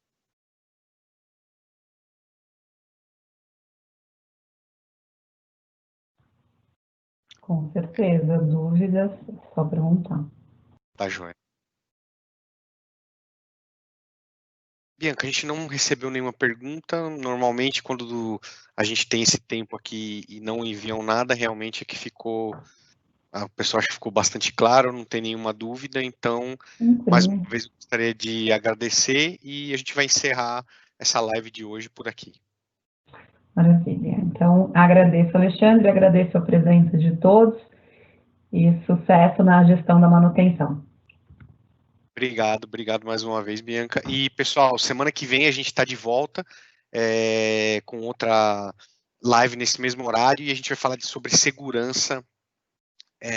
Com certeza. Dúvidas, só perguntar. Tá joia. Bianca, a gente não recebeu nenhuma pergunta. Normalmente, quando a gente tem esse tempo aqui e não enviam nada, realmente é que o pessoal acha que ficou bastante claro, não tem nenhuma dúvida. Então, mais uma vez, eu gostaria de agradecer e a gente vai encerrar essa live de hoje por aqui. Maravilha. Então, agradeço, Alexandre, agradeço a presença de todos e sucesso na gestão da manutenção. Obrigado mais uma vez, Bianca. E, pessoal, semana que vem a gente está de volta com outra live nesse mesmo horário e a gente vai falar sobre segurança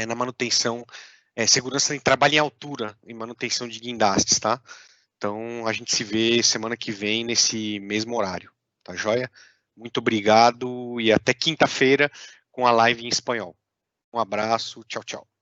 na manutenção, segurança em trabalho em altura, em manutenção de guindastes, tá? Então, a gente se vê semana que vem nesse mesmo horário. tá joia? Muito obrigado e até quinta-feira com a live em espanhol. Um abraço, tchau, tchau.